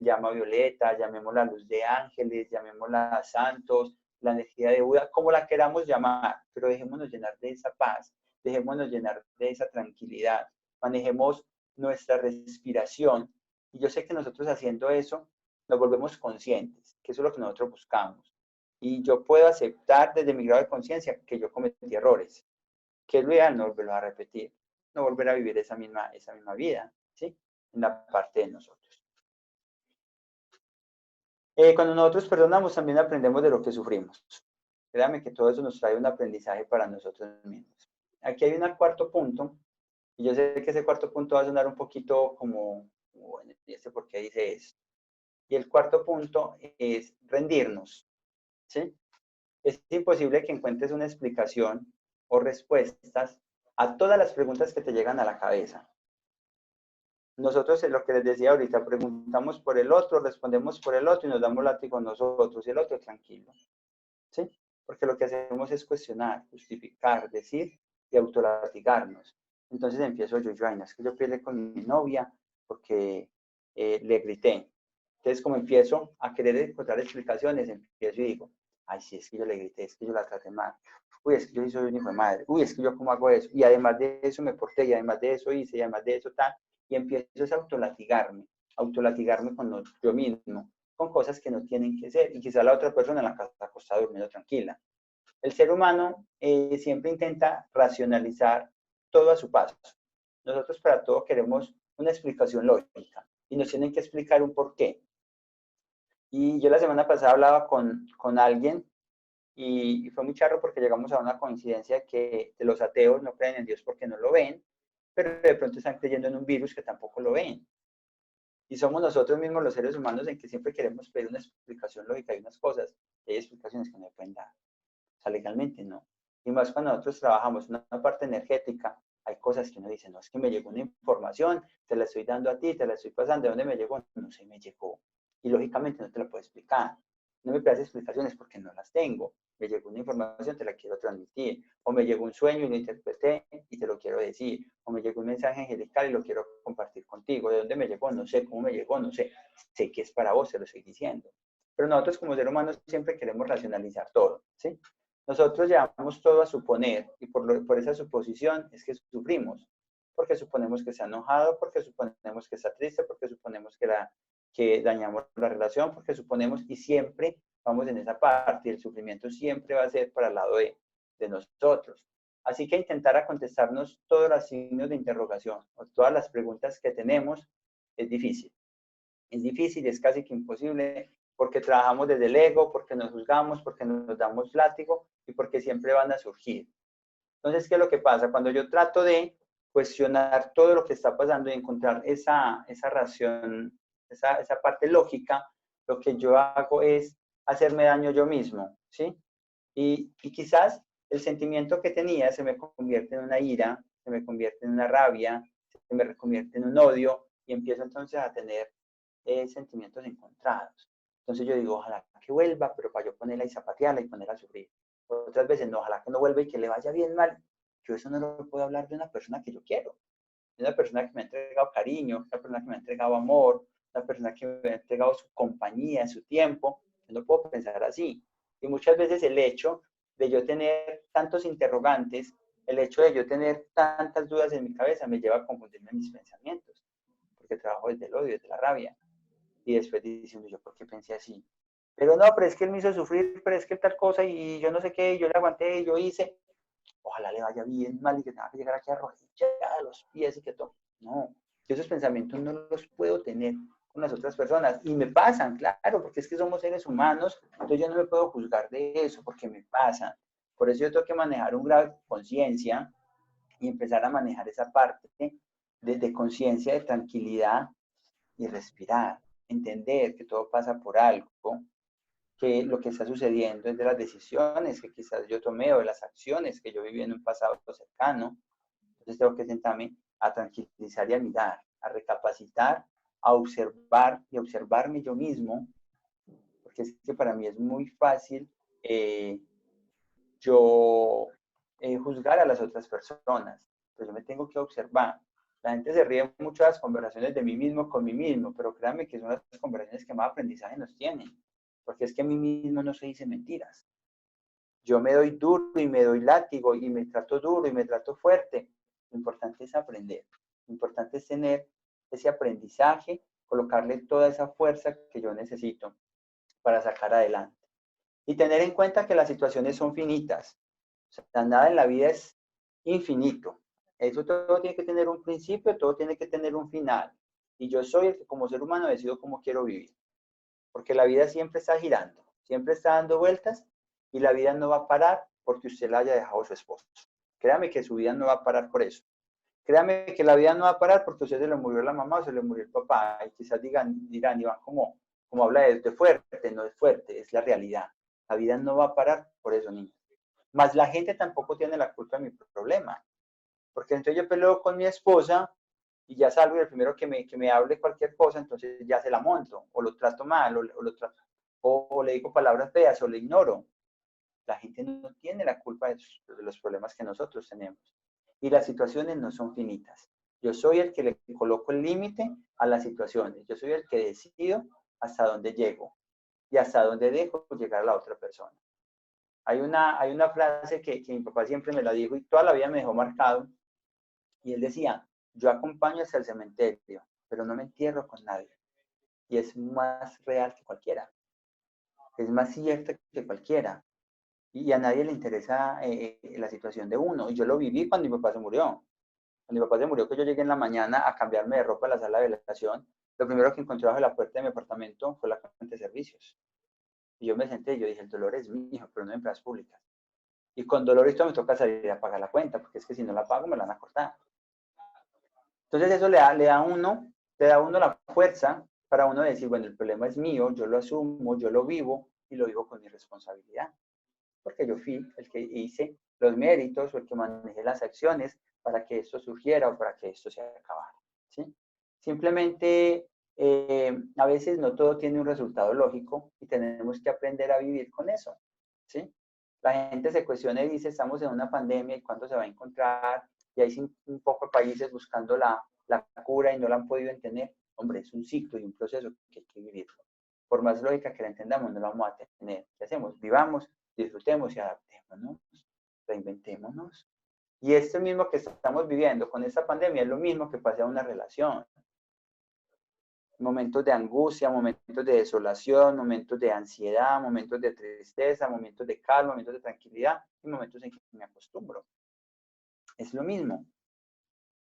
A: llama violeta, llamémosla luz de ángeles, llamémosla santos, la energía de Buda, como la queramos llamar, pero dejémonos llenar de esa paz, dejémonos llenar de esa tranquilidad, manejemos nuestra respiración. Y yo sé que nosotros haciendo eso nos volvemos conscientes, que eso es lo que nosotros buscamos. Y yo puedo aceptar desde mi grado de conciencia que yo cometí errores, que es lo ideal no volverlo a repetir, no volver a vivir esa misma vida, ¿sí? En la parte de nosotros. Cuando nosotros perdonamos, también aprendemos de lo que sufrimos. Créame que todo eso nos trae un aprendizaje para nosotros mismos. Aquí hay un cuarto punto, y yo sé que ese cuarto punto va a sonar un poquito como, bueno, ¿y este por qué dice eso? Y el cuarto punto es rendirnos, ¿sí? Es imposible que encuentres una explicación o respuestas a todas las preguntas que te llegan a la cabeza. Nosotros, lo que les decía ahorita, preguntamos por el otro, respondemos por el otro y nos damos látigo nosotros y el otro tranquilo. ¿Sí? Porque lo que hacemos es cuestionar, justificar, decir y autolatigarnos. Entonces empiezo yo, ay, no, es que yo peleé con mi novia porque le grité. Entonces, como empiezo a querer encontrar explicaciones, empiezo y digo, ay, sí, es que yo le grité, es que yo la traté mal. Uy, es que yo soy un hijo de madre. Uy, es que yo cómo hago eso. Y además de eso me porté, y además de eso hice, y además de eso tal. Y empiezo a autolatigarme con yo mismo, con cosas que no tienen que ser. Y quizá la otra persona en la casa está acostada durmiendo tranquila. El ser humano siempre intenta racionalizar todo a su paso. Nosotros para todo queremos una explicación lógica y nos tienen que explicar un porqué. Y yo la semana pasada hablaba con alguien y fue muy charro porque llegamos a una coincidencia que los ateos no creen en Dios porque no lo ven, pero de pronto están creyendo en un virus que tampoco lo ven. Y somos nosotros mismos los seres humanos en que siempre queremos pedir una explicación lógica de unas cosas y hay explicaciones que no pueden dar. sea, legalmente no. Y más cuando nosotros trabajamos en una parte energética, hay cosas que uno dice, no, es que me llegó una información, te la estoy dando a ti, te la estoy pasando, ¿de dónde me llegó? No sé, me llegó. Y lógicamente no te la puedo explicar. No me pidas explicaciones porque no las tengo. Me llegó una información, te la quiero transmitir. O me llegó un sueño y lo interpreté y te lo quiero decir. O me llegó un mensaje angelical y lo quiero compartir contigo. ¿De dónde me llegó? No sé. ¿Cómo me llegó? No sé. Sé que es para vos, te lo estoy diciendo. Pero nosotros como seres humanos siempre queremos racionalizar todo, ¿sí? Nosotros llevamos todo a suponer y por esa suposición es que sufrimos. Porque suponemos que está enojado, porque suponemos que está triste, porque suponemos que dañamos la relación, porque suponemos y siempre vamos en esa parte y el sufrimiento siempre va a ser para el lado de nosotros. Así que intentar a contestarnos todos los signos de interrogación o todas las preguntas que tenemos es difícil. Es difícil, es casi que imposible porque trabajamos desde el ego, porque nos juzgamos, porque nos damos látigo y porque siempre van a surgir. Entonces, ¿qué es lo que pasa? Cuando yo trato de cuestionar todo lo que está pasando y encontrar esa razón, esa parte lógica, lo que yo hago es hacerme daño yo mismo, ¿sí? Y quizás el sentimiento que tenía se me convierte en una ira, se me convierte en una rabia, se me convierte en un odio y empiezo entonces a tener sentimientos encontrados. Entonces yo digo, ojalá que vuelva, pero para yo ponerla y zapatearla y ponerla a sufrir. Otras veces, no, ojalá que no vuelva y que le vaya bien mal. Yo eso no lo puedo hablar de una persona que yo quiero, de una persona que me ha entregado cariño, una persona que me ha entregado amor, una persona que me ha entregado su compañía, su tiempo. Yo no puedo pensar así. Y muchas veces el hecho de yo tener tantos interrogantes, el hecho de yo tener tantas dudas en mi cabeza me lleva a confundirme en mis pensamientos, porque trabajo desde el odio, desde la rabia. Y después diciendo yo, ¿por qué pensé así? Pero no, pero es que él me hizo sufrir, pero es que tal cosa y yo no sé qué, y yo le aguanté y yo hice. Ojalá le vaya bien mal y que tenga que llegar aquí arrodillada a los pies y que todo. No, yo esos pensamientos no los puedo tener con las otras personas. Y me pasan, claro, porque es que somos seres humanos, entonces yo no me puedo juzgar de eso porque me pasan. Por eso yo tengo que manejar un grado de conciencia y empezar a manejar esa parte de conciencia, de tranquilidad y respirar. Entender que todo pasa por algo, que lo que está sucediendo es de las decisiones que quizás yo tomé o de las acciones que yo viví en un pasado cercano. Entonces tengo que sentarme a tranquilizar y a mirar, a recapacitar, a observar y observarme yo mismo, porque es que para mí es muy fácil yo juzgar a las otras personas. Pues yo me tengo que observar. La gente se ríe mucho de las conversaciones de mí mismo con mí mismo, pero créanme que son las conversaciones que más aprendizaje nos tienen, porque es que a mí mismo no se dice mentiras. Yo me doy duro y me doy látigo y me trato duro y me trato fuerte. Lo importante es aprender. Lo importante es tener ese aprendizaje, colocarle toda esa fuerza que yo necesito para sacar adelante. Y tener en cuenta que las situaciones son finitas. O sea, nada en la vida es infinito. Eso todo tiene que tener un principio, todo tiene que tener un final. Y yo soy el que como ser humano decido cómo quiero vivir. Porque la vida siempre está girando, siempre está dando vueltas y la vida no va a parar porque usted la haya dejado a su esposo. Créame que su vida no va a parar por eso. Créame que la vida no va a parar porque a usted se le murió la mamá o se le murió el papá. Y quizás dirán, Iván, como habla de fuerte, no es fuerte, es la realidad. La vida no va a parar por eso, niños. Más la gente tampoco tiene la culpa de mi problema. Porque entonces yo peleo con mi esposa y ya salgo y el primero que me hable cualquier cosa, entonces ya se la monto, o lo trato mal, o le digo palabras feas, o le ignoro. La gente no tiene la culpa de los problemas que nosotros tenemos. Y las situaciones no son finitas. Yo soy el que le coloco el límite a las situaciones. Yo soy el que decido hasta dónde llego y hasta dónde dejo llegar a la otra persona. Hay una frase que mi papá siempre me la dijo y toda la vida me dejó marcado. Y él decía, yo acompaño hasta el cementerio, pero no me entierro con nadie. Y es más real que cualquiera. Es más cierto que cualquiera. Y a nadie le interesa la situación de uno. Y yo lo viví cuando mi papá se murió. Cuando mi papá se murió, que yo llegué en la mañana a cambiarme de ropa a la sala de velación, lo primero que encontré bajo la puerta de mi apartamento fue la cuenta de servicios. Y yo me senté y yo dije, el dolor es mío, pero no en empresas públicas. Y con dolor esto me toca salir a pagar la cuenta, porque es que si no la pago me la van a cortar. Entonces eso le da a uno la fuerza para uno decir, bueno, el problema es mío, yo lo asumo, yo lo vivo y lo vivo con mi responsabilidad. porque yo fui el que hice los méritos o el que manejé las acciones para que esto surgiera o para que esto se acabara, ¿sí? Simplemente, a veces no todo tiene un resultado lógico y tenemos que aprender a vivir con eso, ¿sí? La gente se cuestiona y dice, estamos en una pandemia y cuándo se va a encontrar, y hay un poco de países buscando la cura y no la han podido entender. Hombre, es un ciclo y un proceso que hay que vivir. Por más lógica que la entendamos, no la vamos a tener. ¿Qué hacemos? Vivamos, disfrutemos y adaptémonos, reinventémonos. Y esto mismo que estamos viviendo con esta pandemia es lo mismo que pasa en una relación. Momentos de angustia, momentos de desolación, momentos de ansiedad, momentos de tristeza, momentos de calma, momentos de tranquilidad y momentos en que me acostumbro. Es lo mismo.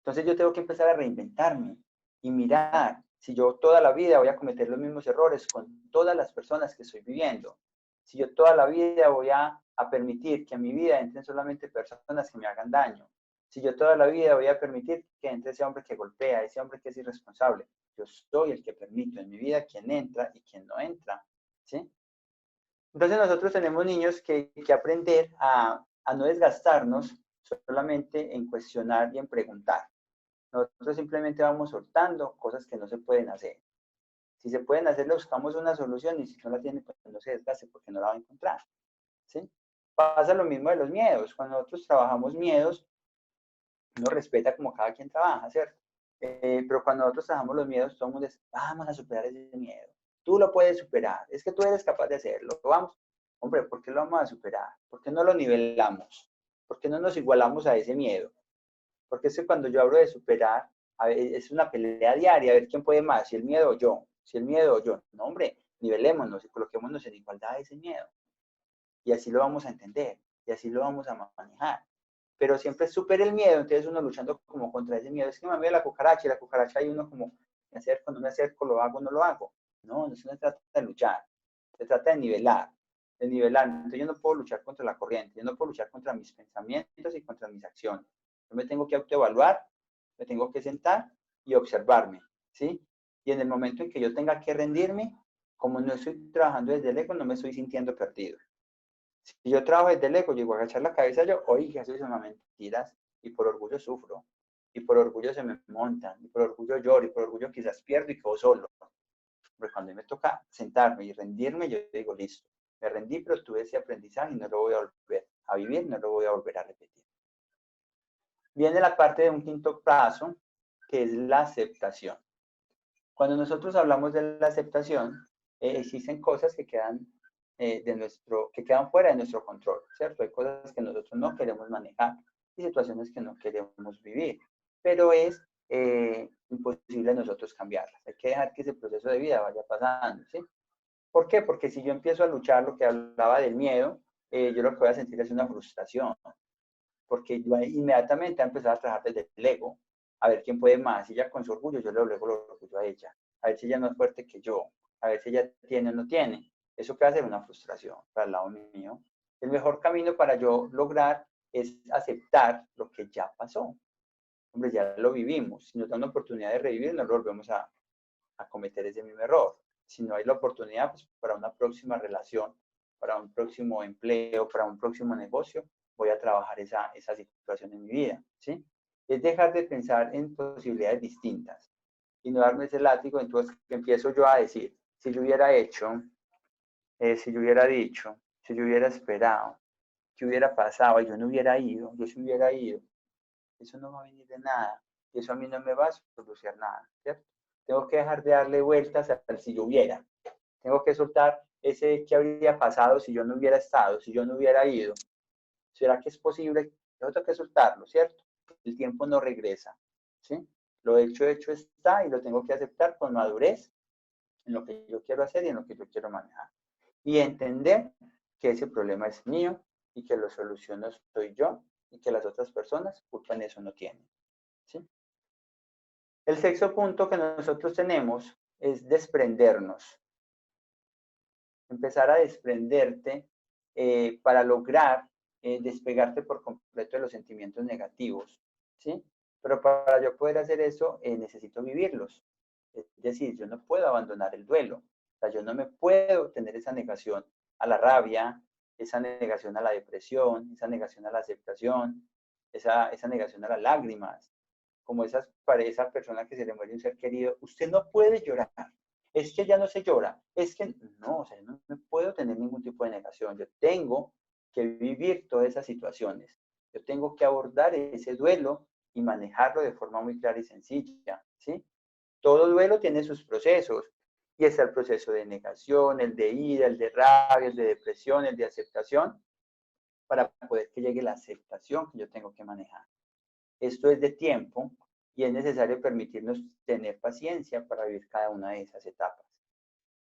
A: Entonces yo tengo que empezar a reinventarme y mirar si yo toda la vida voy a cometer los mismos errores con todas las personas que estoy viviendo. Si yo toda la vida voy a permitir que en mi vida entren solamente personas que me hagan daño. Si yo toda la vida voy a permitir que entre ese hombre que golpea, ese hombre que es irresponsable. Yo soy el que permito en mi vida quién entra y quién no entra. ¿Sí? Entonces nosotros tenemos niños que aprender a no desgastarnos solamente en cuestionar y en preguntar. Nosotros simplemente vamos soltando cosas que no se pueden hacer. Si se pueden hacer, le buscamos una solución y si no la tiene, pues no se desgaste porque no la va a encontrar. ¿Sí? Pasa lo mismo de los miedos. Cuando nosotros trabajamos miedos, uno respeta como cada quien trabaja, ¿cierto? Pero cuando nosotros trabajamos los miedos, todo el mundo dice, vamos a superar ese miedo. Tú lo puedes superar. Es que tú eres capaz de hacerlo. Vamos. Hombre, ¿por qué lo vamos a superar? ¿Por qué no lo nivelamos? ¿Por qué no nos igualamos a ese miedo? Porque es que cuando yo hablo de superar, es una pelea diaria, a ver quién puede más, si el miedo o yo, si el miedo o yo. No, hombre, nivelémonos y coloquémonos en igualdad de ese miedo. Y así lo vamos a entender, y así lo vamos a manejar. Pero siempre supera el miedo, entonces uno luchando como contra ese miedo. Es que me miedo la cucaracha, y la cucaracha hay uno como, me acerco, no me acerco, lo hago, no lo hago. No, no se trata de luchar, se trata de nivelar, de nivelar. Entonces yo no puedo luchar contra la corriente, yo no puedo luchar contra mis pensamientos y contra mis acciones. Yo me tengo que autoevaluar, me tengo que sentar y observarme, ¿sí? Y en el momento en que yo tenga que rendirme, como no estoy trabajando desde el ego, no me estoy sintiendo perdido. Si yo trabajo desde el ego, yo digo, agachar la cabeza, yo, oiga, eso son mentiras, y por orgullo sufro, y por orgullo se me montan, y por orgullo lloro, y por orgullo quizás pierdo y quedo solo. Pero cuando me toca sentarme y rendirme, yo digo, listo, me rendí, pero tuve ese aprendizaje y no lo voy a volver a vivir, no lo voy a volver a repetir. Viene la parte de un quinto paso, que es la aceptación. Cuando nosotros hablamos de la aceptación, existen cosas que quedan, que quedan fuera de nuestro control, ¿cierto? Hay cosas que nosotros no queremos manejar y situaciones que no queremos vivir, pero es imposible nosotros cambiarlas. Hay que dejar que ese proceso de vida vaya pasando, ¿sí? ¿Por qué? Porque si yo empiezo a luchar, lo que hablaba del miedo, yo lo que voy a sentir es una frustración, porque yo inmediatamente voy a empezar a trabajar desde el ego, a ver quién puede más, y ella con su orgullo, yo le obligo el orgullo a ella, a ver si ella no es fuerte que yo, a ver si ella tiene o no tiene. Eso que va a ser una frustración para el lado mío. El mejor camino para yo lograr es aceptar lo que ya pasó. Hombre, ya lo vivimos. Si nos da una oportunidad de revivir, no lo volvemos a cometer ese mismo error. Si no hay la oportunidad, pues para una próxima relación, para un próximo empleo, para un próximo negocio, voy a trabajar esa situación en mi vida, ¿sí? Es dejar de pensar en posibilidades distintas y no darme ese látigo, entonces empiezo yo a decir, si yo hubiera hecho, si yo hubiera dicho, si yo hubiera esperado, si hubiera pasado, yo no hubiera ido, yo si hubiera ido, eso no va a venir de nada, y eso a mí no me va a solucionar nada, ¿cierto? Tengo que dejar de darle vueltas al si yo hubiera, tengo que soltar ese que habría pasado si yo no hubiera estado, si yo no hubiera ido. ¿Será que es posible? Yo tengo que soltarlo, ¿cierto? El tiempo no regresa, ¿sí? Lo hecho está y lo tengo que aceptar con madurez en lo que yo quiero hacer y en lo que yo quiero manejar. Y entender que ese problema es mío y que lo soluciono soy yo y que las otras personas culpa en eso no tienen, ¿sí? El sexto punto que nosotros tenemos es desprendernos. Empezar a desprenderte para lograr despegarte por completo de los sentimientos negativos, ¿sí? Pero para yo poder hacer eso, necesito vivirlos. Es decir, yo no puedo abandonar el duelo. O sea, yo no me puedo tener esa negación a la rabia, esa negación a la depresión, esa negación a la aceptación, esa negación a las lágrimas, como para esa persona que se le muere un ser querido, usted no puede llorar, es que ya no se llora, es que no, o sea, no puedo tener ningún tipo de negación, yo tengo que vivir todas esas situaciones, yo tengo que abordar ese duelo y manejarlo de forma muy clara y sencilla, ¿sí? Todo duelo tiene sus procesos, y está el proceso de negación, el de ira, el de rabia, el de depresión, el de aceptación, para poder que llegue la aceptación que yo tengo que manejar. Esto es de tiempo y es necesario permitirnos tener paciencia para vivir cada una de esas etapas.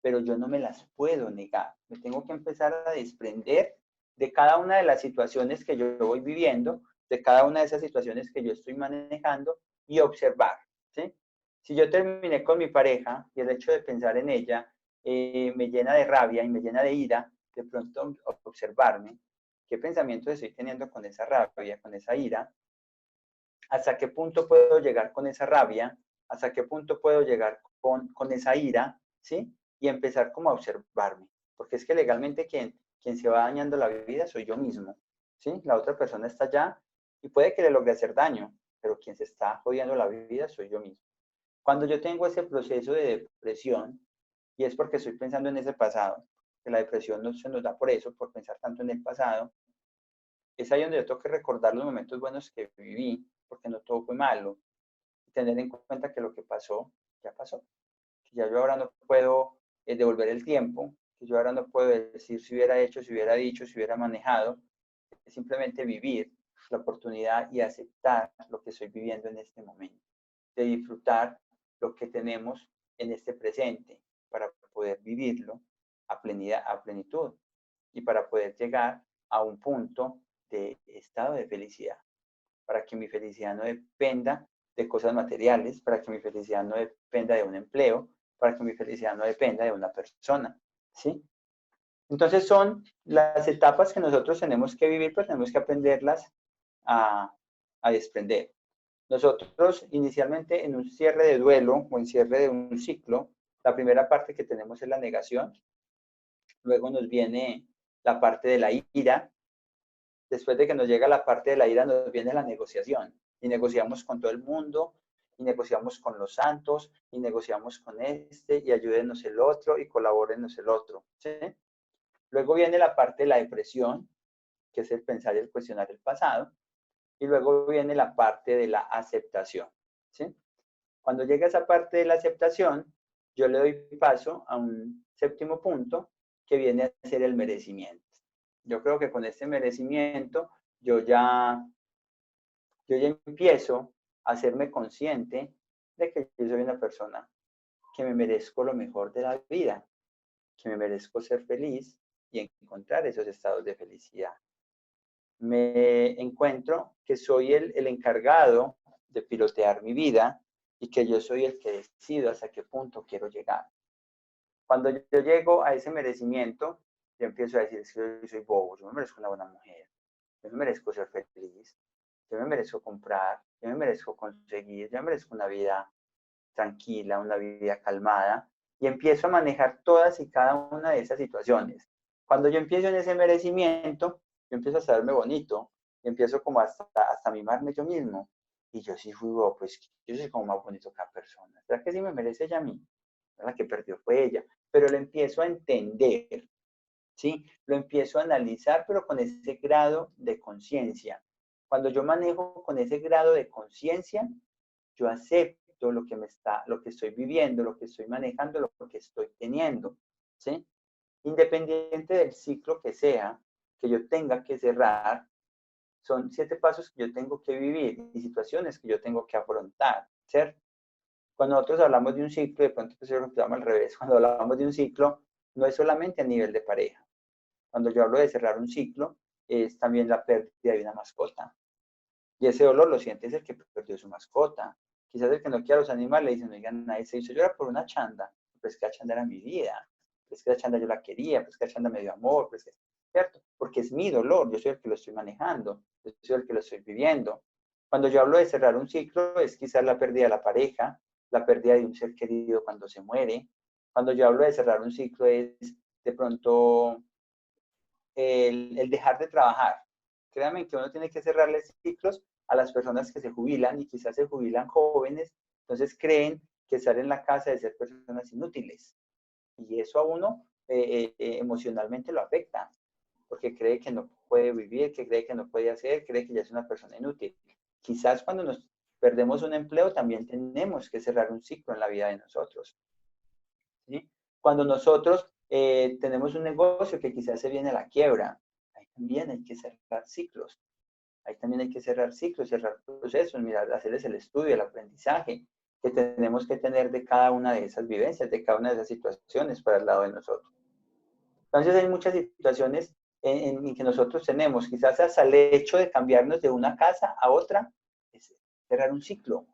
A: Pero yo no me las puedo negar. Me tengo que empezar a desprender de cada una de las situaciones que yo voy viviendo, de cada una de esas situaciones que yo estoy manejando y observar, ¿sí? Si yo terminé con mi pareja y el hecho de pensar en ella me llena de rabia y me llena de ira, de pronto observarme qué pensamientos estoy teniendo con esa rabia, con esa ira, hasta qué punto puedo llegar con esa rabia, hasta qué punto puedo llegar con esa ira, ¿sí? Y empezar como a observarme, porque es que legalmente quien se va dañando la vida soy yo mismo, ¿sí? La otra persona está allá y puede que le logre hacer daño, pero quien se está jodiendo la vida soy yo mismo. Cuando yo tengo ese proceso de depresión, y es porque estoy pensando en ese pasado, que la depresión no se nos da por eso, por pensar tanto en el pasado, es ahí donde yo tengo que recordar los momentos buenos que viví, porque no todo fue malo, y tener en cuenta que lo que pasó, ya pasó, que ya yo ahora no puedo devolver el tiempo, que yo ahora no puedo decir si hubiera hecho, si hubiera dicho, si hubiera manejado, es simplemente vivir la oportunidad y aceptar lo que estoy viviendo en este momento, de disfrutar lo que tenemos en este presente para poder vivirlo a plenitud y para poder llegar a un punto de estado de felicidad, para que mi felicidad no dependa de cosas materiales, para que mi felicidad no dependa de un empleo, para que mi felicidad no dependa de una persona, ¿sí? Entonces son las etapas que nosotros tenemos que vivir, pues tenemos que aprenderlas a desprender. Nosotros inicialmente en un cierre de duelo o en cierre de un ciclo, la primera parte que tenemos es la negación, luego nos viene la parte de la ira, después de que nos llega la parte de la ira nos viene la negociación y negociamos con todo el mundo y negociamos con los santos y negociamos con este y ayúdenos el otro y colabórenos el otro, ¿sí? Luego viene la parte de la depresión, que es el pensar y el cuestionar el pasado, y luego viene la parte de la aceptación, ¿sí? Cuando llega esa parte de la aceptación, yo le doy paso a un séptimo punto que viene a ser el merecimiento. Yo creo que con este merecimiento yo ya empiezo a hacerme consciente de que yo soy una persona que me merezco lo mejor de la vida, que me merezco ser feliz y encontrar esos estados de felicidad. Me encuentro que soy el encargado de pilotear mi vida y que yo soy el que decido hasta qué punto quiero llegar. Cuando yo llego a ese merecimiento, yo empiezo a decir, es que yo soy bobo, yo me merezco una buena mujer, yo me merezco ser feliz, yo me merezco comprar, yo me merezco conseguir, yo me merezco una vida tranquila, una vida calmada, y empiezo a manejar todas y cada una de esas situaciones. Cuando yo empiezo en ese merecimiento, yo empiezo a saberme bonito, y empiezo como hasta mimarme yo mismo, y yo sí fui, oh, pues yo soy como más bonito que la persona, ¿será que sí me merece ella a mí? La que perdió fue ella, pero lo empiezo a entender, ¿sí? Lo empiezo a analizar, pero con ese grado de conciencia. Cuando yo manejo con ese grado de conciencia, yo acepto lo que estoy viviendo, lo que estoy manejando, lo que estoy teniendo, ¿sí? Independiente del ciclo que sea, que yo tenga que cerrar, son 7 pasos que yo tengo que vivir y situaciones que yo tengo que afrontar, ¿cierto? Cuando nosotros hablamos de un ciclo, de pronto pues yo lo llamo al revés, cuando hablamos de un ciclo, no es solamente a nivel de pareja. Cuando yo hablo de cerrar un ciclo, es también la pérdida de una mascota. Y ese dolor lo siente es el que perdió su mascota. Quizás el que no quiera a los animales le dicen, oigan, nadie se hizo llorar por una chanda. Pues que la chanda era mi vida. Pues que la chanda yo la quería. Pues que la chanda me dio amor. Pues que, ¿cierto? Porque es mi dolor. Yo soy el que lo estoy manejando. Yo soy el que lo estoy viviendo. Cuando yo hablo de cerrar un ciclo, es quizás la pérdida de la pareja, la pérdida de un ser querido cuando se muere. Cuando yo hablo de cerrar un ciclo, es de pronto el dejar de trabajar. Créanme que uno tiene que cerrarle ciclos a las personas que se jubilan y quizás se jubilan jóvenes, entonces creen que estar en la casa de ser personas inútiles. Y eso a uno emocionalmente lo afecta, porque cree que no puede vivir, que cree que no puede hacer, cree que ya es una persona inútil. Quizás cuando nos perdemos un empleo también tenemos que cerrar un ciclo en la vida de nosotros. ¿Sí? Cuando nosotros tenemos un negocio que quizás se viene a la quiebra, ahí también hay que cerrar ciclos. Ahí también hay que cerrar ciclos, cerrar procesos, mirar, hacerles el estudio, el aprendizaje que tenemos que tener de cada una de esas vivencias, de cada una de esas situaciones para el lado de nosotros. Entonces hay muchas situaciones en que nosotros tenemos, quizás hasta el hecho de cambiarnos de una casa a otra, es cerrar un ciclo.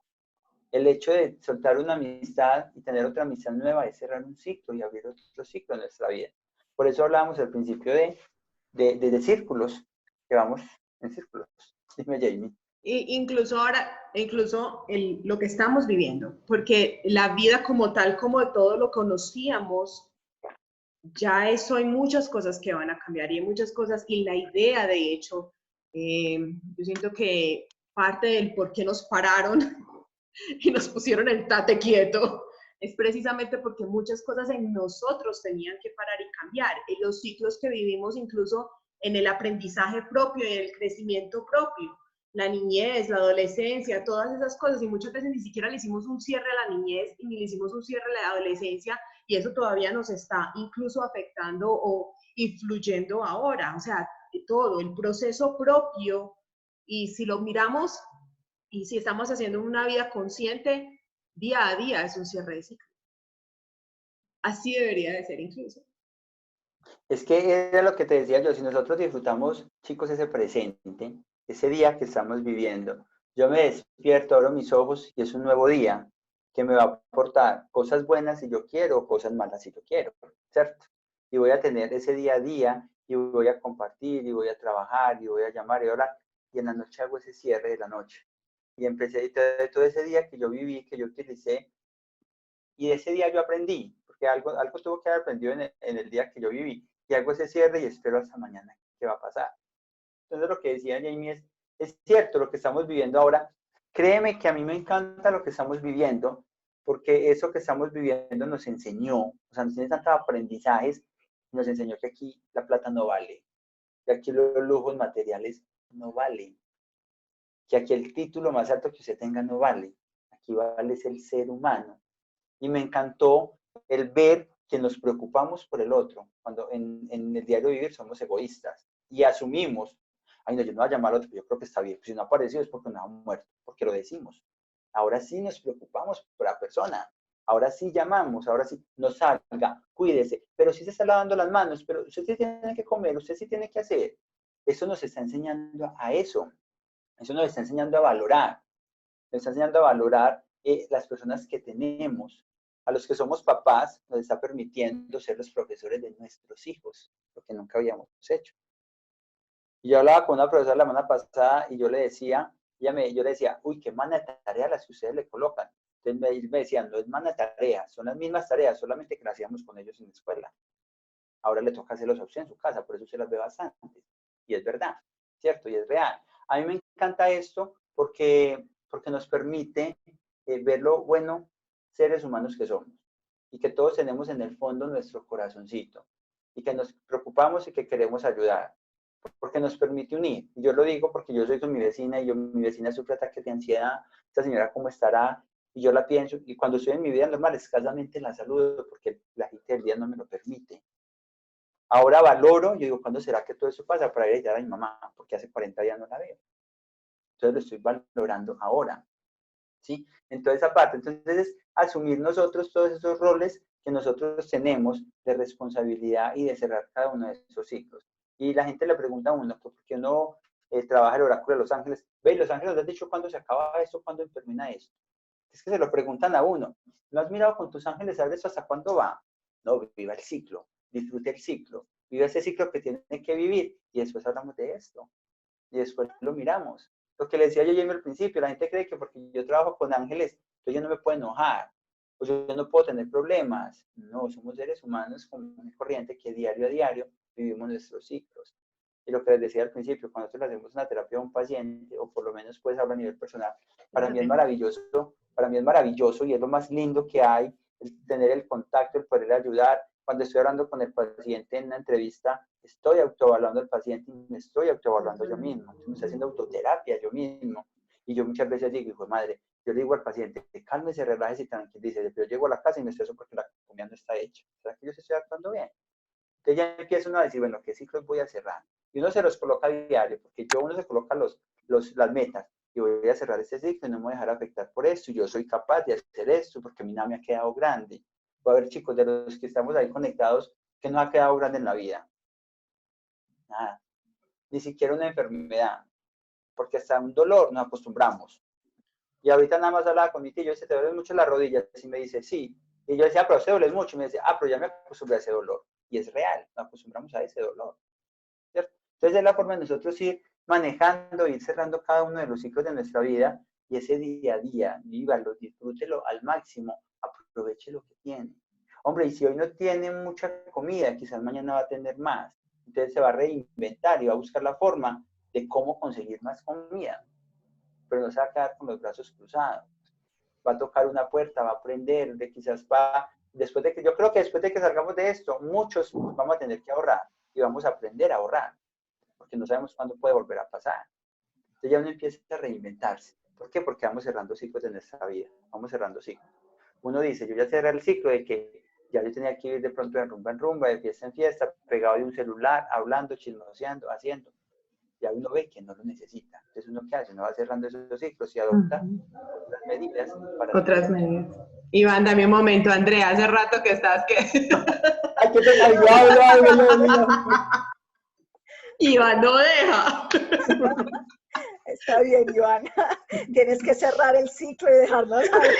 A: El hecho de soltar una amistad y tener otra amistad nueva es cerrar un ciclo y abrir otro ciclo en nuestra vida. Por eso hablábamos al principio de círculos, que vamos en círculos. Dime, Jamie.
B: Incluso ahora, incluso lo que estamos viviendo, porque la vida como tal, como de todo lo conocíamos, ya eso hay muchas cosas que van a cambiar y hay muchas cosas, y la idea, de hecho, yo siento que parte del por qué nos pararon y nos pusieron el tate quieto es precisamente porque muchas cosas en nosotros tenían que parar y cambiar, en los ciclos que vivimos, incluso en el aprendizaje propio y en el crecimiento propio, la niñez, la adolescencia, todas esas cosas, y muchas veces ni siquiera le hicimos un cierre a la niñez y ni le hicimos un cierre a la adolescencia, y eso todavía nos está incluso afectando o influyendo ahora, o sea, todo el proceso propio, y si lo miramos y si estamos haciendo una vida consciente, día a día es un cierre de ciclo. Así debería de ser incluso.
A: Es que era lo que te decía yo, si nosotros disfrutamos, chicos, ese presente, ese día que estamos viviendo, yo me despierto, abro mis ojos y es un nuevo día que me va a aportar cosas buenas si yo quiero o cosas malas si yo quiero, ¿cierto? Y voy a tener ese día a día y voy a compartir y voy a trabajar y voy a llamar y orar y en la noche hago ese cierre de la noche. Y empecé todo ese día que yo viví, que yo utilicé y ese día yo aprendí, porque algo tuvo que haber aprendido en el día que yo viví y hago ese cierre y espero hasta mañana qué va a pasar. Entonces lo que decía Jamie es cierto lo que estamos viviendo ahora. Créeme que a mí me encanta lo que estamos viviendo, porque eso que estamos viviendo nos enseñó, o sea, nos tiene tantos aprendizajes, nos enseñó que aquí la plata no vale, que aquí los lujos materiales no valen, que aquí el título más alto que usted tenga no vale, aquí vale es el ser humano. Y me encantó el ver que nos preocupamos por el otro, cuando en el diario vivir somos egoístas y asumimos, ay no, yo no voy a llamar al otro, yo creo que está bien, pues si no ha aparecido es porque no ha muerto, porque lo decimos. Ahora sí nos preocupamos por la persona, ahora sí llamamos, ahora sí nos salga, cuídese, pero sí se está lavando las manos, pero usted sí tiene que comer, usted sí tiene que hacer. Eso nos está enseñando a eso nos está enseñando a valorar, nos está enseñando a valorar las personas que tenemos, a los que somos papás, nos está permitiendo ser los profesores de nuestros hijos, lo que nunca habíamos hecho. Y yo hablaba con una profesora la semana pasada y yo le decía, yo le decía, uy, qué mala tarea las que ustedes le colocan. Entonces me decían, no es mala tarea, son las mismas tareas, solamente que las hacíamos con ellos en la escuela. Ahora le toca hacerlos a usted en su casa, por eso se las ve bastante. Y es verdad, ¿cierto? Y es real. A mí me encanta esto porque nos permite ver lo bueno seres humanos que somos y que todos tenemos en el fondo nuestro corazoncito y que nos preocupamos y que queremos ayudar porque nos permite unir. Y yo lo digo porque yo soy con mi vecina y mi vecina sufre ataques de ansiedad, esta señora cómo estará, y yo la pienso, y cuando estoy en mi vida normal escasamente la saludo porque la gente del día no me lo permite. Ahora valoro, yo digo, ¿cuándo será que todo eso pasa? Para ir a ayudar a mi mamá, porque hace 40 días no la veo. Entonces lo estoy valorando ahora, ¿sí? Entonces, aparte, entonces es asumir nosotros todos esos roles que nosotros tenemos de responsabilidad y de cerrar cada uno de esos ciclos. Y la gente le pregunta a uno, ¿por qué uno trabaja el oráculo de los ángeles? Ve, los ángeles les han dicho cuándo se acaba esto, cuándo termina esto. Es que se lo preguntan a uno. ¿No has mirado con tus ángeles a ver eso hasta cuándo va? No, viva el ciclo, disfrute el ciclo, viva ese ciclo que tiene que vivir y después hablamos de esto. Y después lo miramos. Lo que le decía yo al principio, la gente cree que porque yo trabajo con ángeles, yo no me puedo enojar, o yo no puedo tener problemas. No, somos seres humanos con una corriente que diario a diario vivimos nuestros ciclos. Y lo que les decía al principio, cuando nosotros le hacemos una terapia a un paciente, o por lo menos pues hablo a nivel personal, para mí es maravilloso y es lo más lindo que hay, el tener el contacto, el poder ayudar. Cuando estoy hablando con el paciente en una entrevista, estoy autoevaluando al paciente y me estoy autoevaluando yo mismo. Entonces, me estoy haciendo autoterapia yo mismo. Y yo muchas veces digo, hijo de madre, yo le digo al paciente, cálmese, relájese y tranquilícese, pero yo llego a la casa y me estreso porque la comida no está hecha. ¿Será que yo se estoy actuando bien? Entonces ya empieza uno a decir, bueno, ¿qué ciclos voy a cerrar? Y uno se los coloca a diario, porque uno se coloca las metas, y voy a cerrar este ciclo y no me voy a dejar afectar por esto, y yo soy capaz de hacer esto, porque mi nada me ha quedado grande. Va a haber chicos de los que estamos ahí conectados, que no ha quedado grande en la vida. Nada, ni siquiera una enfermedad, porque hasta un dolor nos acostumbramos. Y ahorita nada más hablaba con mi tío, y dice, ¿te duelen mucho las rodillas? Y me dice, sí. Y yo decía, pero se duele mucho. Y me dice, pero ya me acostumbré a ese dolor. Y es real, nos acostumbramos a ese dolor. ¿Cierto? Entonces es la forma de nosotros ir manejando, ir cerrando cada uno de los ciclos de nuestra vida, y ese día a día, vívalo, disfrútelo al máximo, aproveche lo que tiene. Hombre, y si hoy no tiene mucha comida, quizás mañana va a tener más. Entonces se va a reinventar y va a buscar la forma de cómo conseguir más comida, pero no se va a quedar con los brazos cruzados. Va a tocar una puerta, va a aprender, quizás después de que, yo creo que después de que salgamos de esto, muchos vamos a tener que ahorrar y vamos a aprender a ahorrar, porque no sabemos cuándo puede volver a pasar. Entonces ya uno empieza a reinventarse. ¿Por qué? Porque vamos cerrando ciclos de nuestra vida, vamos cerrando ciclos. Uno dice, yo ya cerré el ciclo de que ya yo tenía que ir de pronto de rumba en rumba, de fiesta en fiesta, pegado de un celular, hablando, chismoseando, haciendo. Ya uno ve que no lo necesita. Entonces uno qué hace, uno va cerrando esos ciclos y adopta otras medidas para
B: Otras
A: seguir.
B: medidas. Iván, dame un momento, Andrea, hace rato que estás que...
A: Ay, qué pena, yo hablo.
B: Iván no deja.
C: Está bien, Ivana. Tienes que cerrar el ciclo y dejarnos hablar.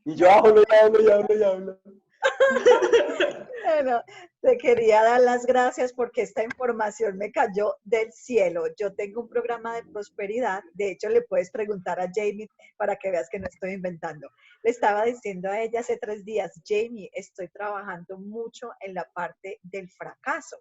A: Y yo hablo.
C: Bueno, te quería dar las gracias porque esta información me cayó del cielo. Yo tengo un programa de prosperidad. De hecho, le puedes preguntar a Jamie para que veas que no estoy inventando. Le estaba diciendo a ella hace 3 días, Jamie, estoy trabajando mucho en la parte del fracaso.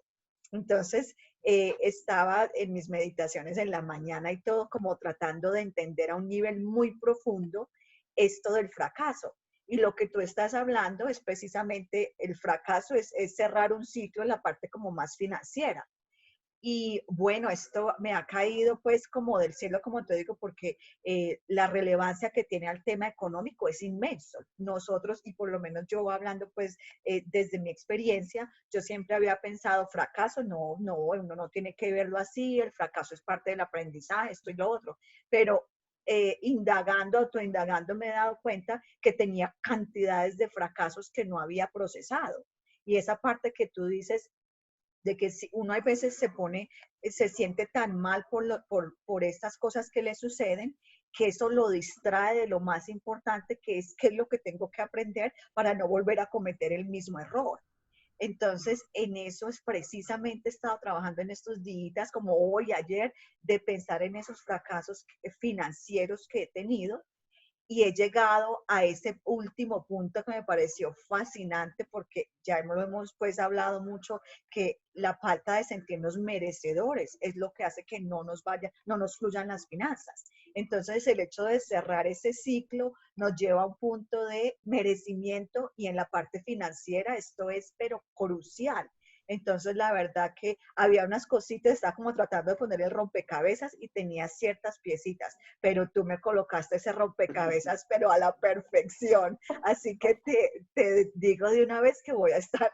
C: Entonces, estaba en mis meditaciones en la mañana y todo como tratando de entender a un nivel muy profundo esto del fracaso. Y lo que tú estás hablando es precisamente el fracaso, es cerrar un sitio en la parte como más financiera. Y bueno, esto me ha caído pues como del cielo, como te digo, porque la relevancia que tiene al tema económico es inmenso. Nosotros, y por lo menos yo hablando pues desde mi experiencia, yo siempre había pensado fracaso, uno no tiene que verlo así, el fracaso es parte del aprendizaje, esto y lo otro, pero autoindagando me he dado cuenta que tenía cantidades de fracasos que no había procesado. Y esa parte que tú dices de que si uno a veces se siente tan mal por estas cosas que le suceden, que eso lo distrae de lo más importante, que es qué es lo que tengo que aprender para no volver a cometer el mismo error. Entonces, en eso es precisamente he estado trabajando en estos días, como hoy, ayer, de pensar en esos fracasos financieros que he tenido y he llegado a ese último punto que me pareció fascinante porque ya lo hemos pues hablado mucho que la falta de sentirnos merecedores es lo que hace que no nos fluyan las finanzas. Entonces el hecho de cerrar ese ciclo nos lleva a un punto de merecimiento y en la parte financiera esto es pero crucial. Entonces, la verdad que había unas cositas, estaba como tratando de poner el rompecabezas y tenía ciertas piecitas, pero tú me colocaste ese rompecabezas, pero a la perfección. Así que te digo de una vez que voy a estar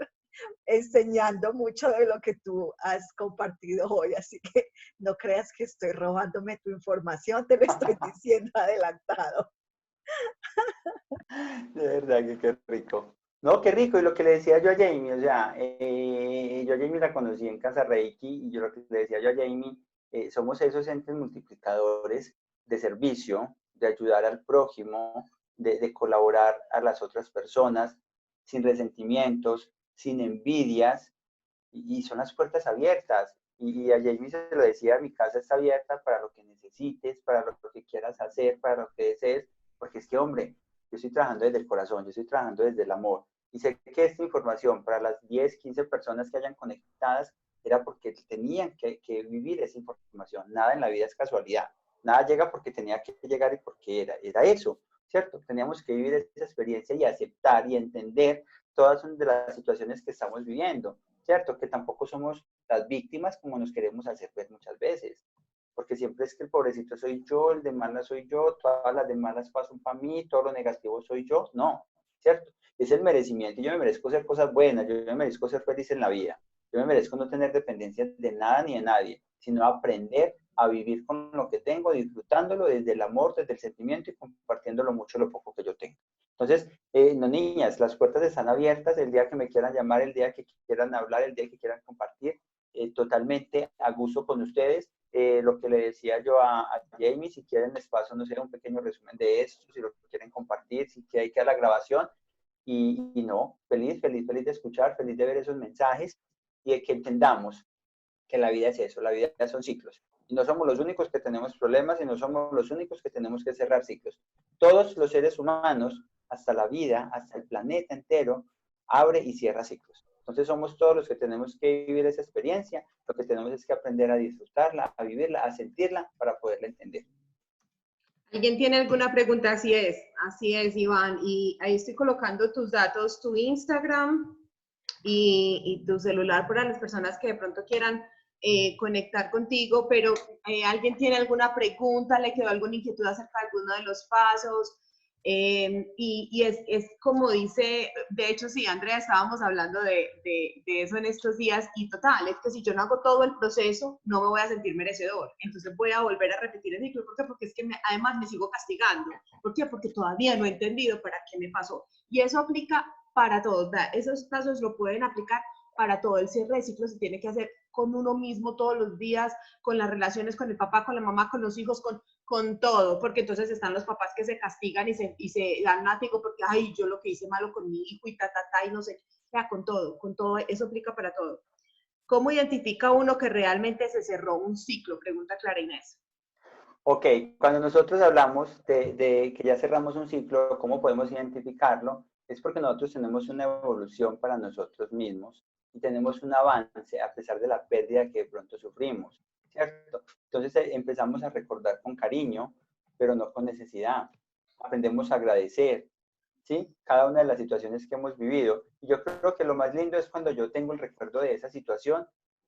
C: enseñando mucho de lo que tú has compartido hoy, así que no creas que estoy robándome tu información, te lo estoy diciendo adelantado.
A: De verdad que qué rico. No, qué rico. Y lo que le decía yo a Jamie, o sea, yo a Jamie la conocí en Casa Reiki y yo lo que le decía yo a Jamie, somos esos entes multiplicadores de servicio, de ayudar al prójimo, de colaborar a las otras personas, sin resentimientos, sin envidias, y son las puertas abiertas. Y a Jamie se lo decía, mi casa está abierta para lo que necesites, para lo que quieras hacer, para lo que desees, porque es que, hombre, yo estoy trabajando desde el corazón, yo estoy trabajando desde el amor. Y sé que esta información para las 10, 15 personas que hayan conectadas era porque tenían que vivir esa información. Nada en la vida es casualidad. Nada llega porque tenía que llegar y porque era eso, ¿cierto? Teníamos que vivir esa experiencia y aceptar y entender todas de las situaciones que estamos viviendo, ¿cierto? Que tampoco somos las víctimas como nos queremos hacer ver muchas veces. Porque siempre es que el pobrecito soy yo, el de malas soy yo, todas las de malas pasan para mí, todo lo negativo soy yo. No, ¿cierto? Es el merecimiento. Yo me merezco hacer cosas buenas, yo me merezco ser feliz en la vida. Yo me merezco no tener dependencia de nada ni de nadie, sino aprender a vivir con lo que tengo, disfrutándolo desde el amor, desde el sentimiento y compartiéndolo mucho lo poco que yo tengo. Entonces, no niñas, las puertas están abiertas el día que me quieran llamar, el día que quieran hablar, el día que quieran compartir, totalmente a gusto con ustedes. Lo que le decía yo a Jamie, si quieren les paso, no sé, un pequeño resumen de esto, si lo quieren compartir, si hay que dar la grabación. Y no, feliz de escuchar, feliz de ver esos mensajes y de que entendamos que la vida es eso, la vida son ciclos. Y no somos los únicos que tenemos problemas y no somos los únicos que tenemos que cerrar ciclos. Todos los seres humanos, hasta la vida, hasta el planeta entero, abre y cierra ciclos. Entonces somos todos los que tenemos que vivir esa experiencia, lo que tenemos es que aprender a disfrutarla, a vivirla, a sentirla para poderla entender.
B: ¿Alguien tiene alguna pregunta? Así es, Iván. Y ahí estoy colocando tus datos, tu Instagram y tu celular para las personas que de pronto quieran conectar contigo, pero ¿alguien tiene alguna pregunta? ¿Le quedó alguna inquietud acerca de alguno de los pasos? Y es como dice, de hecho sí, Andrea, estábamos hablando de eso en estos días y total, es que si yo no hago todo el proceso, no me voy a sentir merecedor, entonces voy a volver a repetir el ciclo. ¿Por qué? Porque es que además me sigo castigando. ¿Por qué? Porque todavía no he entendido para qué me pasó. Y eso aplica para todos, esos pasos lo pueden aplicar para todo. El cierre de ciclo se tiene que hacer con uno mismo todos los días, con las relaciones con el papá, con la mamá, con los hijos, con todo, porque entonces están los papás que se castigan y se dan látigo porque, ay, yo lo que hice malo con mi hijo y y no sé, ya, con todo, eso aplica para todo. ¿Cómo identifica uno que realmente se cerró un ciclo? Pregunta Clara Inés.
A: Ok, cuando nosotros hablamos de que ya cerramos un ciclo, ¿cómo podemos identificarlo? Es porque nosotros tenemos una evolución para nosotros mismos y tenemos un avance a pesar de la pérdida que de pronto sufrimos, ¿cierto? Entonces empezamos a recordar con cariño, pero no con necesidad. Aprendemos a agradecer, ¿sí? Cada una de las situaciones que hemos vivido. Y yo creo que lo más lindo es cuando yo tengo el recuerdo de esa situación,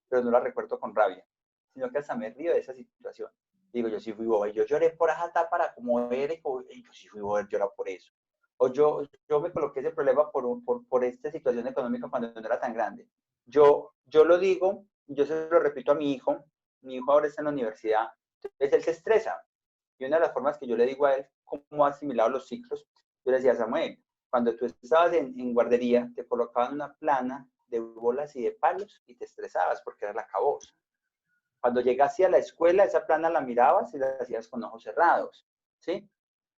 A: pero no la recuerdo con rabia, sino que hasta me río de esa situación. Digo, yo sí fui boba, y yo lloré por esa para como ver, y yo sí fui boba, llorar por eso. O yo me coloqué ese problema por esta situación económica cuando no era tan grande. Yo lo digo, yo se lo repito a mi hijo ahora está en la universidad, entonces él se estresa. Y una de las formas que yo le digo a él, cómo ha asimilado los ciclos, yo le decía a Samuel, cuando tú estabas en guardería, te colocaban una plana de bolas y de palos y te estresabas porque era la acabose. Cuando llegaste a la escuela, esa plana la mirabas y la hacías con ojos cerrados, ¿sí?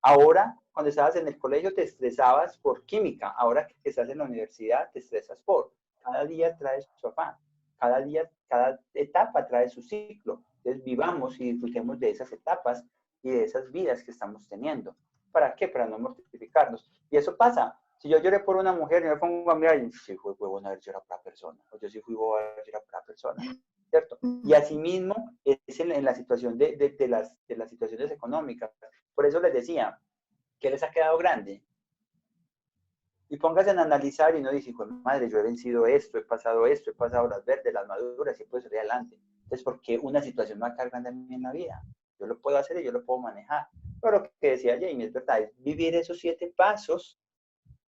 A: Ahora, cuando estabas en el colegio, te estresabas por química. Ahora que estás en la universidad, te estresas por. Cada día trae su afán. Cada día, cada etapa trae su ciclo. Entonces, vivamos y disfrutemos de esas etapas y de esas vidas que estamos teniendo. ¿Para qué? Para no mortificarnos. Y eso pasa. Si yo lloré por una mujer y me pongo a mirar, y sí fue huevón haber llorado por la persona. O yo sí fui huevón haber llorado por la persona. ¿Cierto? Y asimismo es en la situación de las situaciones económicas. Por eso les decía, ¿qué les ha quedado grande? Y pónganse a analizar y no dicen, madre, yo he vencido esto, he pasado las verdes, las maduras y puedo salir adelante. Entonces, ¿por qué una situación más grande a mí en la vida? Yo lo puedo hacer y yo lo puedo manejar. Pero lo que decía Jamie es verdad, es vivir esos 7 pasos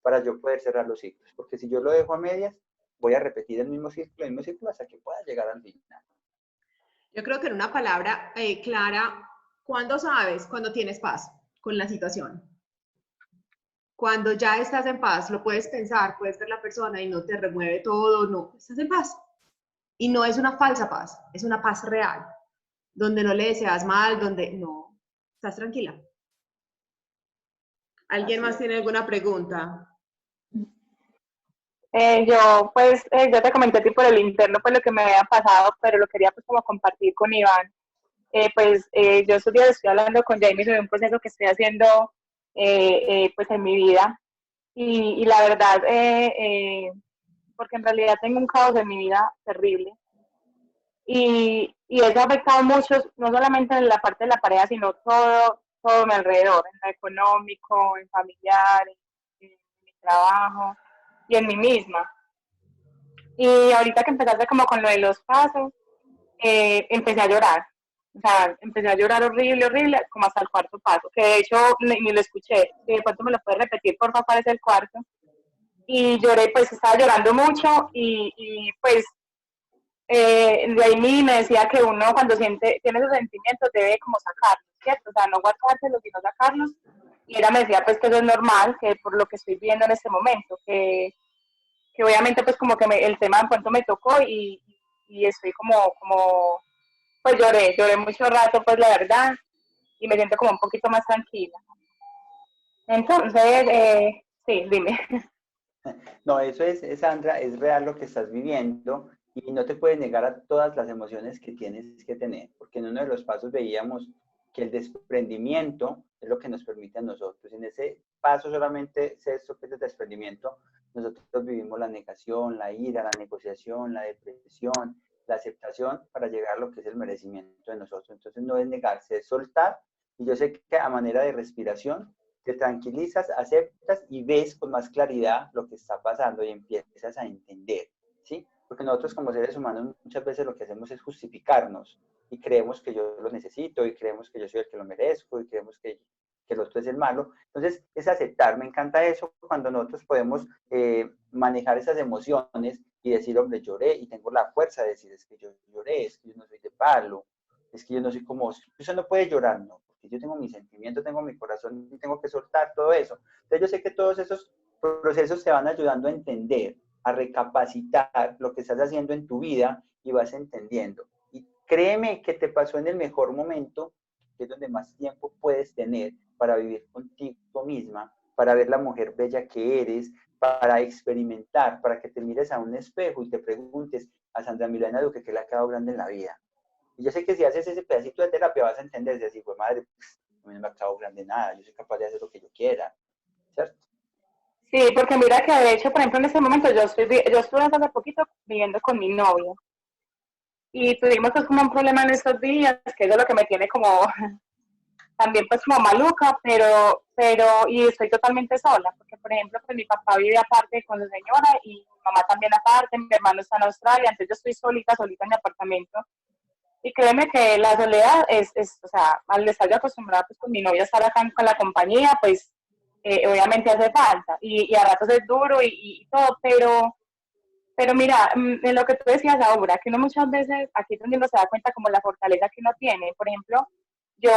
A: para yo poder cerrar los ciclos. Porque si yo lo dejo a medias, voy a repetir el mismo ciclo hasta que pueda llegar al final.
B: Yo creo que en una palabra clara, ¿cuándo sabes? Cuando tienes paz con la situación. Cuando ya estás en paz, lo puedes pensar, puedes ver la persona y no te remueve todo, no, estás en paz. Y no es una falsa paz, es una paz real, donde no le deseas mal, donde no, estás tranquila. ¿Alguien más tiene alguna pregunta?
D: Yo te comenté a ti por el interno pues lo que me había pasado, pero lo quería pues como compartir con Iván. Yo estos días estoy hablando con Jamie sobre un proceso que estoy haciendo pues en mi vida y la verdad, porque en realidad tengo un caos en mi vida terrible y eso ha afectado mucho, no solamente en la parte de la pareja, sino todo a mi alrededor, en lo económico, en familiar, en mi trabajo y en mí misma. Y ahorita que empezaste como con lo de los pasos, empecé a llorar. O sea, empecé a llorar horrible, horrible, como hasta el cuarto paso, que de hecho ni lo escuché. Si de pronto me lo puedes repetir, por favor, cuál es el cuarto. Y lloré, pues estaba llorando mucho y pues de ahí me decía que uno cuando tiene esos sentimientos debe como sacarlos, ¿cierto? O sea, no guardárselos, sino sacarlos. Y ella me decía pues que eso es normal, que por lo que estoy viendo en este momento, que obviamente pues como que el tema en cuanto me tocó y estoy como pues lloré mucho rato, pues la verdad, y me siento como un poquito más tranquila. Entonces, sí, dime.
A: No, eso es, Sandra, es real lo que estás viviendo y no te puedes negar a todas las emociones que tienes que tener, porque en uno de los pasos veíamos que el desprendimiento es lo que nos permite a nosotros. En ese paso solamente es esto que es el desprendimiento, nosotros vivimos la negación, la ira, la negociación, la depresión, la aceptación para llegar a lo que es el merecimiento de nosotros. Entonces no es negarse, es soltar. Y yo sé que a manera de respiración te tranquilizas, aceptas y ves con más claridad lo que está pasando y empiezas a entender, ¿sí? Porque nosotros como seres humanos muchas veces lo que hacemos es justificarnos y creemos que yo lo necesito y creemos que yo soy el que lo merezco y creemos que el otro es el malo. Entonces es aceptar, me encanta eso cuando nosotros podemos manejar esas emociones y decir, hombre, lloré y tengo la fuerza de decir, es que yo lloré, es que yo no soy de palo, es que yo no soy como, eso no puede llorar, no, porque yo tengo mi sentimiento, tengo mi corazón y tengo que soltar todo eso. Entonces yo sé que todos esos procesos te van ayudando a entender, a recapacitar lo que estás haciendo en tu vida y vas entendiendo. Y créeme que te pasó en el mejor momento, que es donde más tiempo puedes tener para vivir contigo misma, para ver la mujer bella que eres, para experimentar, para que te mires a un espejo y te preguntes a Sandra Milena Duque qué le ha quedado grande en la vida. Y yo sé que si haces ese pedacito de terapia vas a entender, decir, pues madre, a mí no me acabo grande nada, yo soy capaz de hacer lo que yo quiera, ¿cierto?
D: Sí, porque mira que de hecho, por ejemplo, en este momento yo estuve hace poquito viviendo con mi novio y tuvimos pues como un problema en estos días, que es lo que me tiene como también pues como maluca, y estoy totalmente sola, porque por ejemplo, pues mi papá vive aparte con su señora y mi mamá también aparte, mi hermano está en Australia, entonces yo estoy solita en mi apartamento. Y créeme que la soledad o sea, al estar yo acostumbrada pues con mi novia a estar acá con la compañía, pues obviamente hace falta. Y a ratos es duro y todo, pero mira, en lo que tú decías ahora, que uno muchas veces, aquí es donde uno se da cuenta como la fortaleza que uno tiene. Por ejemplo, yo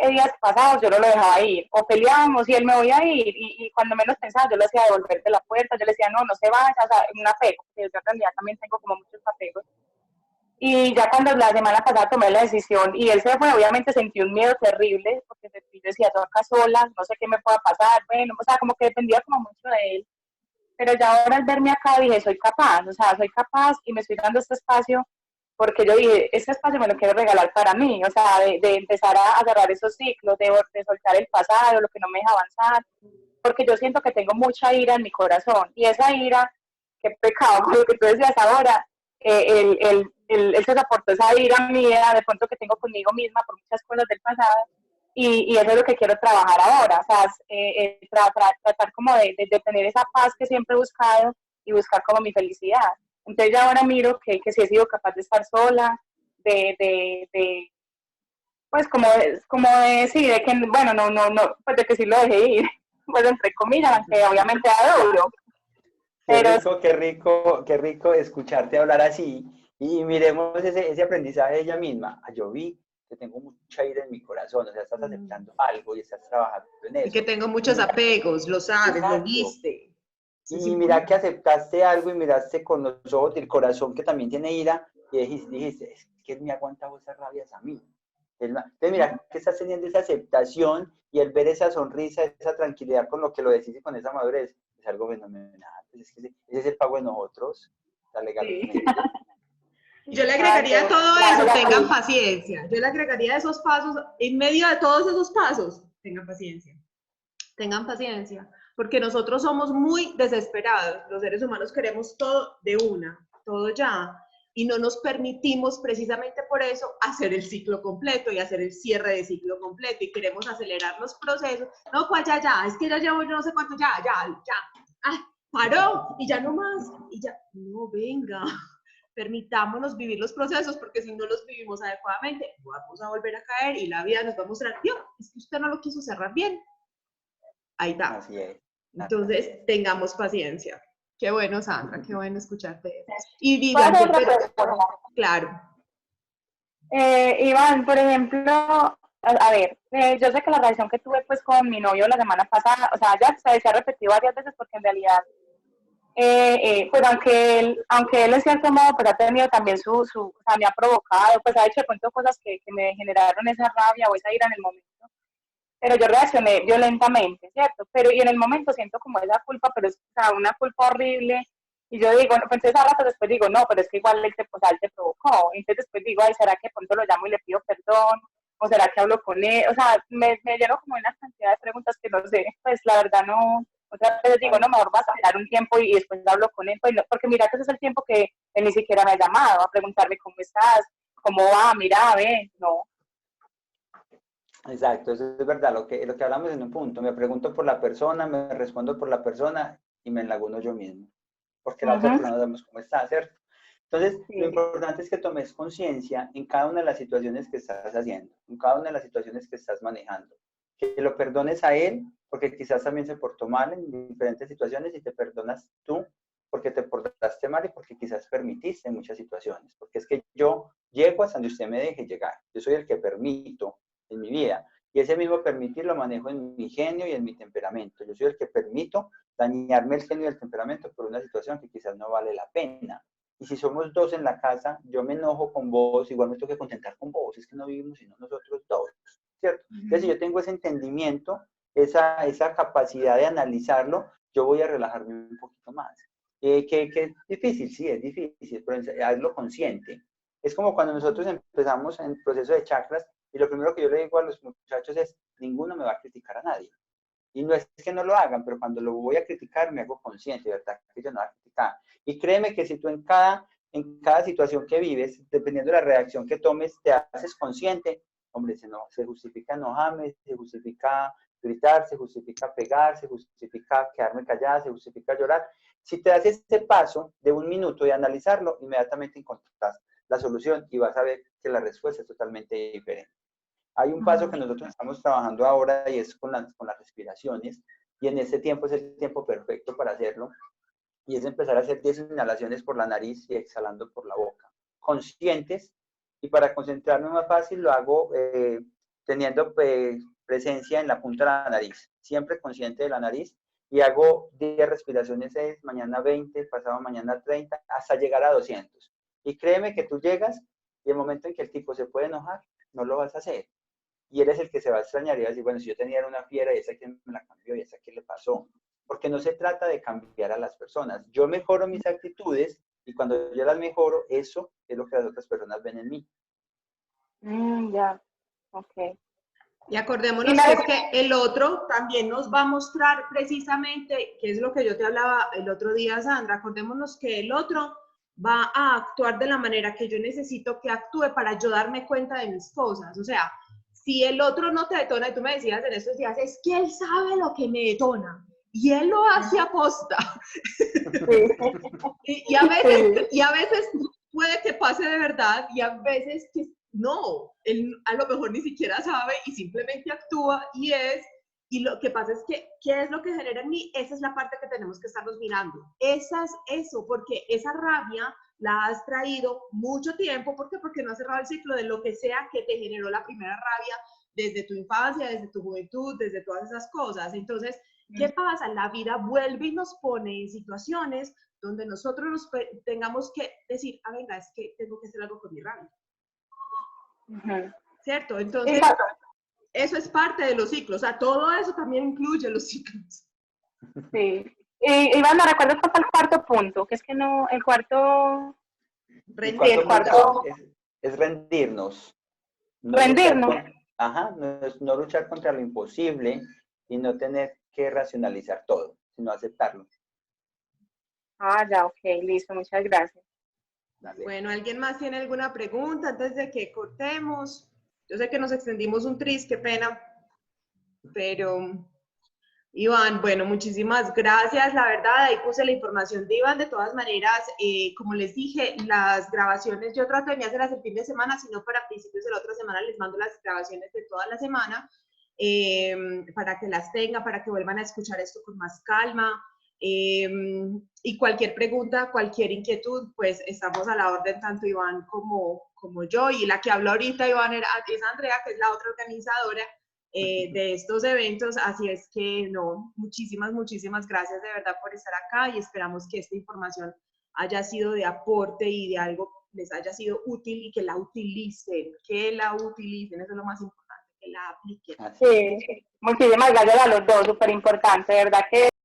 D: días pasados yo no lo dejaba ir, o peleábamos y él me voy a ir, y cuando menos pensaba yo le hacía devolverte la puerta, yo le decía no se vaya, o sea, un apego, que yo en realidad también tengo como muchos apegos. Y ya cuando la semana pasada tomé la decisión y él se fue, obviamente sentí un miedo terrible, porque yo decía, yo acá sola, no sé qué me pueda pasar, bueno, o sea, como que dependía como mucho de él. Pero ya ahora al verme acá dije, soy capaz, o sea, soy capaz y me estoy dando este espacio porque yo dije, este espacio me lo quiero regalar para mí, o sea, de empezar a cerrar esos ciclos, de soltar el pasado, lo que no me deja avanzar, porque yo siento que tengo mucha ira en mi corazón y esa ira, qué pecado, con lo que tú decías ahora, él se soportó esa ira mía, de pronto que tengo conmigo misma por muchas cosas del pasado, y eso es lo que quiero trabajar ahora, o sea, tratar como de tener esa paz que siempre he buscado y buscar como mi felicidad. Entonces ya ahora miro que sí he sido capaz de estar sola, de pues como de decir, de que, bueno, no, pues de que sí lo dejé ir, pues entre comillas, aunque obviamente da duro. Pero
A: Qué rico escucharte hablar así y miremos ese aprendizaje de ella misma. Ah, yo vi que tengo mucha ira en mi corazón, o sea, estás aceptando algo y estás trabajando en
B: Y que
A: eso.
B: tengo
A: Y
B: muchos
A: mira,
B: apegos, lo sabes, lo
A: exacto.
B: viste. Eso es
A: Y mira que
B: importante.
A: aceptaste algo y miraste con los ojos del corazón que también tiene ira y dijiste, es que él me ha aguantado esas rabias a mí. Entonces mira que estás teniendo esa aceptación y el ver esa sonrisa, esa tranquilidad con lo que lo decís y con esa madurez, es algo fenomenal. Pues es que ese es el pago de nosotros,
D: sí.
A: legalmente.
B: Yo le agregaría a
D: Exacto.
B: todo eso, tengan paciencia. Yo le agregaría esos pasos, en medio de todos esos pasos, tengan paciencia. Tengan paciencia. porque nosotros somos muy desesperados, los seres humanos queremos todo de una, todo ya, y no nos permitimos precisamente por eso hacer el ciclo completo y hacer el cierre de ciclo completo, y queremos acelerar los procesos. No, cuál ya, es que ya llevo yo no sé cuánto, ya, ah, paró, y ya no más, y ya, no, venga, permitámonos vivir los procesos, porque si no los vivimos adecuadamente, vamos a volver a caer y la vida nos va a mostrar, Dios, es que usted no lo quiso cerrar bien. Ahí está.
A: Así es.
B: Entonces, tengamos paciencia. Qué bueno, Sandra, qué bueno escucharte. Y
D: ¿Puedo
B: digan,
D: hacer otra pregunta?
B: claro.
D: Iván, por ejemplo, a ver, yo sé que la relación que tuve pues con mi novio la semana pasada, o sea, ya se ha repetido varias veces porque en realidad, pues aunque él en cierto modo pues ha tenido también o sea, me ha provocado, pues ha hecho de pronto cosas que me generaron esa rabia o esa ira en el momento, pero yo reaccioné violentamente, ¿cierto? Pero y en el momento siento como esa culpa, pero es, o sea, una culpa horrible. Y yo digo, no, pues entonces a rato después digo, no, pero es que igual él te, o sea, él te provocó. Entonces después digo, ay, ¿será que pronto lo llamo y le pido perdón? ¿O será que hablo con él? O sea, me lleno como una cantidad de preguntas que no sé, pues la verdad no. Otras veces digo, no, mejor vas a dar un tiempo y después hablo con él, pues no, porque mira que ese es el tiempo que él ni siquiera me ha llamado a preguntarme cómo estás, cómo va, mira, ve, no.
A: Exacto, eso es verdad, lo que hablamos en un punto. Me pregunto por la persona, me respondo por la persona y me enlaguno yo mismo, porque la otra persona no sabemos cómo está, ¿cierto? Entonces, lo
D: Sí.
A: importante es que tomes conciencia en cada una de las situaciones que estás haciendo, en cada una de las situaciones que estás manejando. Que lo perdones a él, porque quizás también se portó mal en diferentes situaciones, y te perdonas tú porque te portaste mal y porque quizás permitiste muchas situaciones. Porque es que yo llego hasta donde usted me deje llegar. Yo soy el que permito en mi vida. Y ese mismo permitir lo manejo en mi genio y en mi temperamento. Yo soy el que permito dañarme el genio y el temperamento por una situación que quizás no vale la pena. Y si somos dos en la casa, yo me enojo con vos, igual me tengo que contentar con vos, es que no vivimos sino nosotros dos, ¿cierto? Entonces, si yo tengo ese entendimiento, esa capacidad de analizarlo, yo voy a relajarme un poquito más. Que es difícil, sí, es difícil, pero hazlo consciente. Es como cuando nosotros empezamos en el proceso de chakras, y lo primero que yo le digo a los muchachos es, ninguno me va a criticar a nadie. Y no es que no lo hagan, pero cuando lo voy a criticar me hago consciente, ¿verdad? Que yo no voy a criticar. Y créeme que si tú en cada situación que vives, dependiendo de la reacción que tomes, te haces consciente, hombre, se justifica enojarme, se justifica gritar, se justifica pegar, se justifica quedarme callada, se justifica llorar. Si te das ese paso de un minuto de analizarlo, inmediatamente encontrarás la solución y vas a ver que la respuesta es totalmente diferente. Hay un paso que nosotros estamos trabajando ahora y es con las respiraciones, y en ese tiempo es el tiempo perfecto para hacerlo, y es empezar a hacer 10 inhalaciones por la nariz y exhalando por la boca, conscientes, y para concentrarme más fácil lo hago teniendo presencia en la punta de la nariz, siempre consciente de la nariz, y hago 10 respiraciones, mañana 20, pasado mañana 30, hasta llegar a 200. Y créeme que tú llegas y el momento en que el tipo se puede enojar, no lo vas a hacer. Y eres el que se va a extrañar y va a decir, bueno, si yo tenía una fiera y esa que me la cambió y esa que le pasó. Porque no se trata de cambiar a las personas. Yo mejoro mis actitudes y cuando yo las mejoro, eso es lo que las otras personas ven en mí.
D: Ya, ok.
B: Y acordémonos que es que el otro también nos va a mostrar precisamente, que es lo que yo te hablaba el otro día, Sandra, acordémonos que el otro va a actuar de la manera que yo necesito que actúe para yo darme cuenta de mis cosas. O sea, si el otro no te detona, y tú me decías en estos días, es que él sabe lo que me detona y él lo hace a posta. Sí. y a veces puede que pase de verdad y a veces que no, él a lo mejor ni siquiera sabe y simplemente actúa y lo que pasa es que, ¿qué es lo que genera en mí? Esa es la parte que tenemos que estarnos mirando. Eso, porque esa rabia la has traído mucho tiempo. ¿Por qué? Porque no has cerrado el ciclo de lo que sea que te generó la primera rabia desde tu infancia, desde tu juventud, desde todas esas cosas. Entonces, ¿qué pasa? La vida vuelve y nos pone en situaciones donde nosotros tengamos que decir, ah, venga, es que tengo que hacer algo con mi rabia. ¿Cierto? Entonces, eso es parte de los ciclos. O sea, todo eso también incluye los ciclos.
D: Sí. Iván, me recuerdo cuál fue el cuarto punto, que es que no, el cuarto...
A: El cuarto es rendirnos. No
D: rendirnos.
A: luchar no luchar contra lo imposible y no tener que racionalizar todo, sino aceptarlo.
D: Ah, ya, ok, listo, muchas gracias.
A: Dale.
B: Bueno, ¿alguien más tiene alguna pregunta antes de que cortemos? Yo sé que nos extendimos un tris, qué pena, pero Iván, bueno, muchísimas gracias. La verdad, ahí puse la información de Iván. De todas maneras, como les dije, las grabaciones yo trato de no hacerlas el fin de semana, sino para principios de la otra semana les mando las grabaciones de toda la semana para que las tengan, para que vuelvan a escuchar esto con más calma. Y cualquier pregunta, cualquier inquietud, pues estamos a la orden, tanto Iván como yo. Y la que habló ahorita, Iván, es Andrea, que es la otra organizadora de estos eventos. Así es que, no, muchísimas gracias de verdad por estar acá y esperamos que esta información haya sido de aporte y de algo les haya sido útil y que la utilicen, eso es lo más importante, que la apliquen.
D: Sí, muchísimas gracias a los dos, súper importante, de verdad que